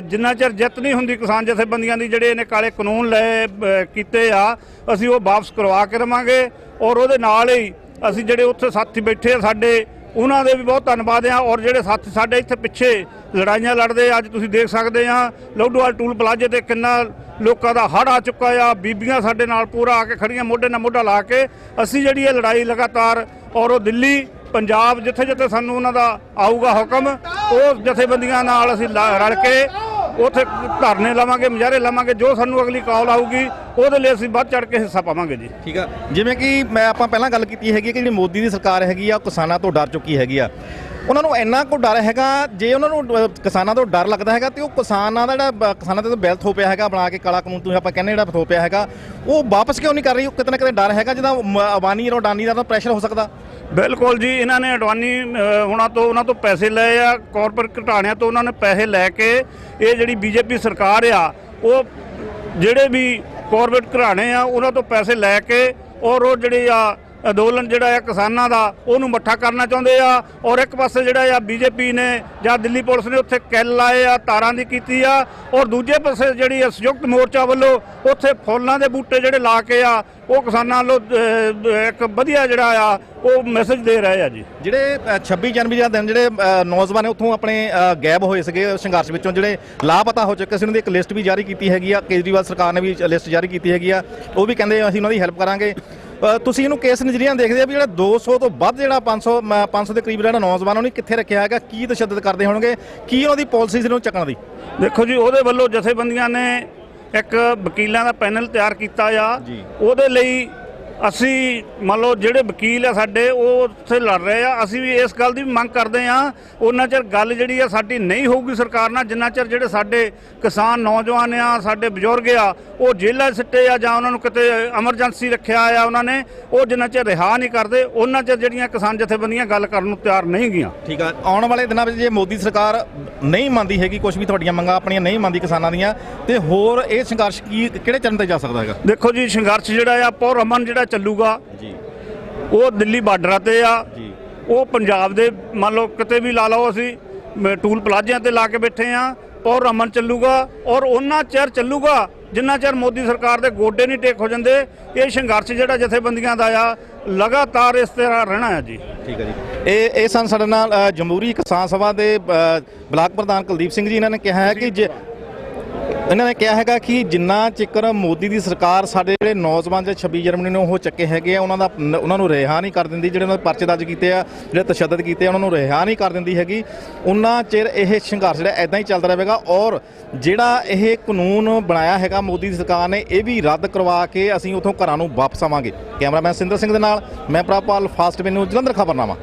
ਜਿੰਨਾ ਚਿਰ ਜਿੱਤ ਨਹੀਂ ਹੁੰਦੀ ਕਿਸਾਨ ਜਥੇਬੰਦੀਆਂ ਦੀ, ਜਿਹੜੇ ਇਹਨੇ ਕਾਲੇ ਕਾਨੂੰਨ ਲਏ ਕੀਤੇ ਆ, ਅਸੀਂ ਉਹ ਵਾਪਸ ਕਰਵਾ ਕੇ ਰਵਾਂਗੇ। ਔਰ ਉਹਦੇ ਨਾਲ ਹੀ ਅਸੀਂ ਜਿਹੜੇ ਉੱਥੇ ਸਾਥੀ ਬੈਠੇ ਆ ਸਾਡੇ, ਉਹਨਾਂ ਦੇ ਵੀ ਬਹੁਤ ਧੰਨਵਾਦ ਆ। ਔਰ ਜਿਹੜੇ ਸਾਥੀ ਸਾਡੇ ਇੱਥੇ ਪਿੱਛੇ ਲੜਾਈਆਂ ਲੜਦੇ ਅੱਜ ਤੁਸੀਂ ਦੇਖ ਸਕਦੇ ਆ ਲੋਡੋਵਾਲ ਟੂਲ ਪਲਾਜ਼ੇ ਤੇ ਕਿੰਨਾ ਲੋਕਾਂ ਦਾ ਹੜ੍ਹ ਆ ਚੁੱਕਾ ਆ, ਬੀਬੀਆਂ ਸਾਡੇ ਨਾਲ ਪੂਰਾ ਆ ਕੇ ਖੜੀਆਂ ਮੋਢੇ ਨਾਲ ਮੋਢਾ ਲਾ ਕੇ। ਅਸੀਂ ਜਿਹੜੀ ਇਹ ਲੜਾਈ ਲਗਾਤਾਰ ਔਰ ਉਹ ਦਿੱਲੀ ਪੰਜਾਬ ਜਿੱਥੇ ਜਿੱਥੇ ਸਾਨੂੰ ਉਹਨਾਂ ਦਾ ਆਊਗਾ ਹੁਕਮ, ਉਹ ਜਥੇਬੰਦੀਆਂ ਨਾਲ ਅਸੀਂ ਰਲ ਕੇ ਉੱਥੇ ਧਰਨੇ ਲਾਵਾਂਗੇ, ਮੁਜ਼ਾਹਰੇ ਲਾਵਾਂਗੇ। ਜੋ ਸਾਨੂੰ ਅਗਲੀ ਕਾਲ ਆਊਗੀ ਉਹਦੇ ਲਈ ਅਸੀਂ ਵੱਧ ਚੜ ਕੇ ਹਿੱਸਾ ਪਾਵਾਂਗੇ ਜੀ। ਠੀਕ ਆ, ਜਿਵੇਂ ਕਿ ਆਪਾਂ ਪਹਿਲਾਂ ਗੱਲ ਕੀਤੀ ਹੈਗੀ ਕਿ ਜਿਹੜੀ ਮੋਦੀ ਦੀ ਸਰਕਾਰ ਹੈਗੀ ਆ ਉਹ ਕਿਸਾਨਾਂ ਤੋਂ ਡਰ ਚੁੱਕੀ ਹੈਗੀ ਆ। ਉਹਨਾਂ ਨੂੰ ਇੰਨਾ ਕੁ ਡਰ ਹੈਗਾ, ਜੇ ਉਹਨਾਂ ਨੂੰ ਕਿਸਾਨਾਂ ਤੋਂ ਡਰ ਲੱਗਦਾ ਹੈਗਾ ਤੇ ਉਹ ਕਿਸਾਨਾਂ ਦਾ ਜਿਹੜਾ ਕਿਸਾਨਾਂ ਤੇ ਬਿੱਲ ਥੋਪਿਆ ਹੈਗਾ ਬਣਾ ਕੇ ਕਾਲਾ ਕਾਨੂੰਨ ਤੁਸੀਂ ਆਪਾਂ ਕਹਿੰਦੇ ਜਿਹੜਾ ਥੋਪਿਆ ਹੈਗਾ ਉਹ ਵਾਪਸ ਕਿਉਂ ਨਹੀਂ ਕਰ ਰਹੀ? ਉਹ ਕਿਤੇ ਨਾ ਕਿਤੇ ਡਰ ਹੈਗਾ ਜਿਹਦਾ ਅਬਾਨੀ ਔਰ ਅਡਾਨੀ ਦਾ ਪ੍ਰੈਸ਼ਰ ਹੋ ਸਕਦਾ। ਬਿਲਕੁਲ ਜੀ, ਇਹਨਾਂ ਨੇ ਅਡਵਾਨੀ ਉਹਨਾਂ ਤੋਂ ਪੈਸੇ ਲਏ ਆ, ਕਾਰਪੋਰੇਟ ਘਟਾਣਿਆਂ ਤੋਂ ਉਹਨਾਂ ਨੇ ਪੈਸੇ ਲੈ ਕੇ ਇਹ ਜਿਹੜੀ ਬੀਜੇਪੀ ਸਰਕਾਰ ਆ ਉਹ ਜਿਹੜੇ ਵੀ ਕਾਰਪੋਰੇਟ ਘਰਾਣੇ ਆ ਉਹਨਾਂ ਤੋਂ ਪੈਸੇ ਲੈ ਕੇ ਔਰ ਉਹ ਜਿਹੜੇ ਆ ਅੰਦੋਲਨ ਜਿਹੜਾ ਆ ਕਿਸਾਨਾਂ ਦਾ ਉਹਨੂੰ ਮੱਠਾ ਕਰਨਾ ਚਾਹੁੰਦੇ ਆ। ਔਰ ਇੱਕ ਪਾਸੇ ਜਿਹੜਾ ਆ ਬੀਜੇਪੀ ਨੇ ਜਾਂ ਦਿੱਲੀ ਪੁਲਿਸ ਨੇ ਉੱਥੇ ਕਿੱਲ ਲਾਏ ਆ, ਤਾਰਾਂ ਦੀ ਕੀਤੀ ਆ। ਔਰ ਦੂਜੇ ਪਾਸੇ ਜਿਹੜੀ ਆ ਸੰਯੁਕਤ ਮੋਰਚਾ ਵੱਲੋਂ ਉੱਥੇ ਫੁੱਲਾਂ ਦੇ ਬੂਟੇ ਜਿਹੜੇ ਲਾ ਕੇ ਆ ਉਹ ਕਿਸਾਨਾਂ ਵੱਲੋਂ ਇੱਕ ਵਧੀਆ ਜਿਹੜਾ ਆ ਉਹ ਮੈਸੇਜ ਦੇ ਰਹੇ ਆ ਜੀ। ਜਿਹੜੇ 26 ਜਨਵਰੀ ਦਾ ਦਿਨ ਜਿਹੜੇ ਨੌਜਵਾਨ ਨੇ ਉੱਥੋਂ ਆਪਣੇ ਗਾਇਬ ਹੋਏ ਸੀਗੇ ਸੰਘਰਸ਼ ਵਿੱਚੋਂ, ਜਿਹੜੇ ਲਾਪਤਾ ਹੋ ਚੁੱਕੇ ਸੀ, ਉਹਨਾਂ ਦੀ ਇੱਕ ਲਿਸਟ ਵੀ ਜਾਰੀ ਕੀਤੀ ਹੈਗੀ ਆ। ਕੇਜਰੀਵਾਲ ਸਰਕਾਰ ਨੇ ਵੀ ਲਿਸਟ ਜਾਰੀ ਕੀਤੀ ਹੈਗੀ ਆ, ਉਹ ਵੀ ਕਹਿੰਦੇ ਅਸੀਂ ਉਹਨਾਂ ਦੀ ਹੈਲਪ ਕਰਾਂਗੇ। ਤੁਸੀਂ ਇਹਨੂੰ ਕਿਸ ਨਜ਼ਰੀਆ ਦੇਖਦੇ ਆ ਵੀ ਜਿਹੜਾ 200 ਤੋਂ ਵੱਧ ਜਿਹੜਾ 500 ਦੇ ਕਰੀਬ ਜਿਹੜਾ ਨੌਜਵਾਨ ਉਹਨੇ ਕਿੱਥੇ ਰੱਖਿਆ ਹੈਗਾ? ਕੀ ਤਸ਼ੱਦਦ ਕਰਦੇ ਹੋਣਗੇ? ਕੀ ਉਹਨਾਂ ਦੀ ਪਾਲਿਸੀ ਨੂੰ ਚੱਕਣ ਦੀ? ਦੇਖੋ ਜੀ, ਉਹਦੇ ਵੱਲੋਂ ਜਥੇਬੰਦੀਆਂ ਨੇ ਇੱਕ ਵਕੀਲਾਂ ਦਾ ਪੈਨਲ ਤਿਆਰ ਕੀਤਾ ਆ। ਉਹਦੇ ਲਈ ਅਸੀਂ ਮੰਨ ਲਓ ਜਿਹੜੇ ਵਕੀਲ ਆ ਸਾਡੇ ਉਹ ਉੱਥੇ ਲੜ ਰਹੇ ਆ, ਅਸੀਂ ਵੀ ਇਸ ਗੱਲ ਦੀ ਵੀ ਮੰਗ ਕਰਦੇ ਆ ਉਹਨਾਂ ਚਿਰ ਗੱਲ ਜਿਹੜੀ ਆ ਸਾਡੀ ਨਹੀਂ ਹੋਊਗੀ ਸਰਕਾਰ ਨਾਲ, ਜਿੰਨਾ ਚਿਰ ਜਿਹੜੇ ਸਾਡੇ ਕਿਸਾਨ ਨੌਜਵਾਨ ਆ, ਸਾਡੇ ਬਜ਼ੁਰਗ ਆ, ਉਹ ਜੇਲ੍ਹਾਂ ਸਿੱਟੇ ਆ ਜਾਂ ਉਹਨਾਂ ਨੂੰ ਕਿਤੇ ਐਮਰਜੈਂਸੀ ਰੱਖਿਆ ਆ ਉਹਨਾਂ ਨੇ, ਉਹ ਜਿੰਨਾ ਚਿਰ ਰਿਹਾ ਨਹੀਂ ਕਰਦੇ ਉਹਨਾਂ ਚਿਰ ਜਿਹੜੀਆਂ ਕਿਸਾਨ ਜਥੇਬੰਦੀਆਂ ਗੱਲ ਕਰਨ ਨੂੰ ਤਿਆਰ ਨਹੀਂ ਗਈਆਂ। ਠੀਕ ਆ, ਆਉਣ ਵਾਲੇ ਦਿਨਾਂ ਵਿੱਚ ਜੇ ਮੋਦੀ ਸਰਕਾਰ ਨਹੀਂ ਮੰਨਦੀ ਹੈਗੀ, ਕੁਝ ਵੀ ਤੁਹਾਡੀਆਂ ਮੰਗਾਂ ਆਪਣੀਆਂ ਨਹੀਂ ਮੰਨਦੀ ਕਿਸਾਨਾਂ ਦੀਆਂ, ਤੇ ਹੋਰ ਇਹ ਸੰਘਰਸ਼ ਕਿਹੜੇ ਚਰਨ ਤੇ ਜਾ ਸਕਦਾ ਹੈਗਾ? ਦੇਖੋ ਜੀ, ਸੰਘਰਸ਼ ਜਿਹੜਾ ਆ ਪੁਰ ਅਮਨ ਜਿਹੜਾ ਚੱਲੂਗਾ ਜੀ, ਉਹ ਦਿੱਲੀ ਬਾਰਡਰਾਂ ਤੇ ਆ ਜੀ, ਉਹ ਪੰਜਾਬ ਦੇ ਮੰਨ ਲਓ ਕਿਤੇ ਵੀ ਲਾ ਲਓ, ਅਸੀਂ ਟੂਲ ਪਲਾਜ਼ਿਆਂ ਤੇ ਲਾ ਕੇ ਬੈਠੇ ਆ, ਪੁਰ ਅਮਨ ਚੱਲੂਗਾ ਔਰ ਉਹਨਾਂ ਚਿਰ ਚੱਲੂਗਾ ਜਿੰਨਾ ਚਿਰ ਮੋਦੀ ਸਰਕਾਰ ਦੇ ਗੋਡੇ ਨਹੀਂ ਟੇਕ ਹੋ ਜਾਂਦੇ। ਇਹ ਸੰਘਰਸ਼ ਜਿਹੜਾ ਜਥੇਬੰਦੀਆਂ ਦਾ ਆ ਲਗਾਤਾਰ ਇਸ ਤਰ੍ਹਾਂ ਰਹਿਣਾ ਹੈ ਜੀ। ਠੀਕ ਹੈ ਜੀ, ਇਹ ਸਨ ਸਾਡੇ ਨਾਲ ਜਮਹੂਰੀ ਕਿਸਾਨ ਸਭਾ ਦੇ ਬਲਾਕ ਪ੍ਰਧਾਨ ਕੁਲਦੀਪ ਸਿੰਘ ਜੀ। ਇਹਨਾਂ ਨੇ ਕਿਹਾ ਹੈ ਕਿ ਇਹਨਾਂ ਨੇ ਕਿਹਾ ਹੈਗਾ ਕਿ ਜਿੰਨਾ ਚਿਕਰ ਮੋਦੀ ਦੀ ਸਰਕਾਰ ਸਾਡੇ ਜਿਹੜੇ ਨੌਜਵਾਨ ਜਾਂ 26 ਜਨਵਰੀ ਨੂੰ ਉਹ ਚੱਕੇ ਹੈਗੇ ਆ ਉਹਨਾਂ ਨੂੰ ਰਿਹਾ ਨਹੀਂ ਕਰ ਦਿੰਦੀ, ਜਿਹੜੇ ਉਹਨਾਂ ਦੇ ਪਰਚੇ ਦਰਜ ਕੀਤੇ ਆ, ਜਿਹੜੇ ਤਸ਼ੱਦਦ ਕੀਤੇ ਆ ਉਹਨਾਂ ਨੂੰ ਰਿਹਾ ਨਹੀਂ ਕਰ ਦਿੰਦੀ ਹੈਗੀ, ਉਹਨਾਂ ਚਿਰ ਇਹ ਸੰਘਰਸ਼ ਜਿਹੜਾ ਇੱਦਾਂ ਹੀ ਚੱਲਦਾ ਰਹੇਗਾ। ਔਰ ਜਿਹੜਾ ਇਹ ਕਾਨੂੰਨ ਬਣਾਇਆ ਹੈਗਾ ਮੋਦੀ ਦੀ ਸਰਕਾਰ ਨੇ, ਇਹ ਵੀ ਰੱਦ ਕਰਵਾ ਕੇ ਅਸੀਂ ਉੱਥੋਂ ਘਰਾਂ ਨੂੰ ਵਾਪਸ ਆਵਾਂਗੇ। ਕੈਮਰਾਮੈਨ ਸਿੰਦਰ ਸਿੰਘ ਦੇ ਨਾਲ ਮੈਂ ਪ੍ਰਭਪਾਲ, ਫਾਸਟ ਨਿਊਜ਼ ਜਲੰਧਰ ਖਬਰਨਾਮਾ।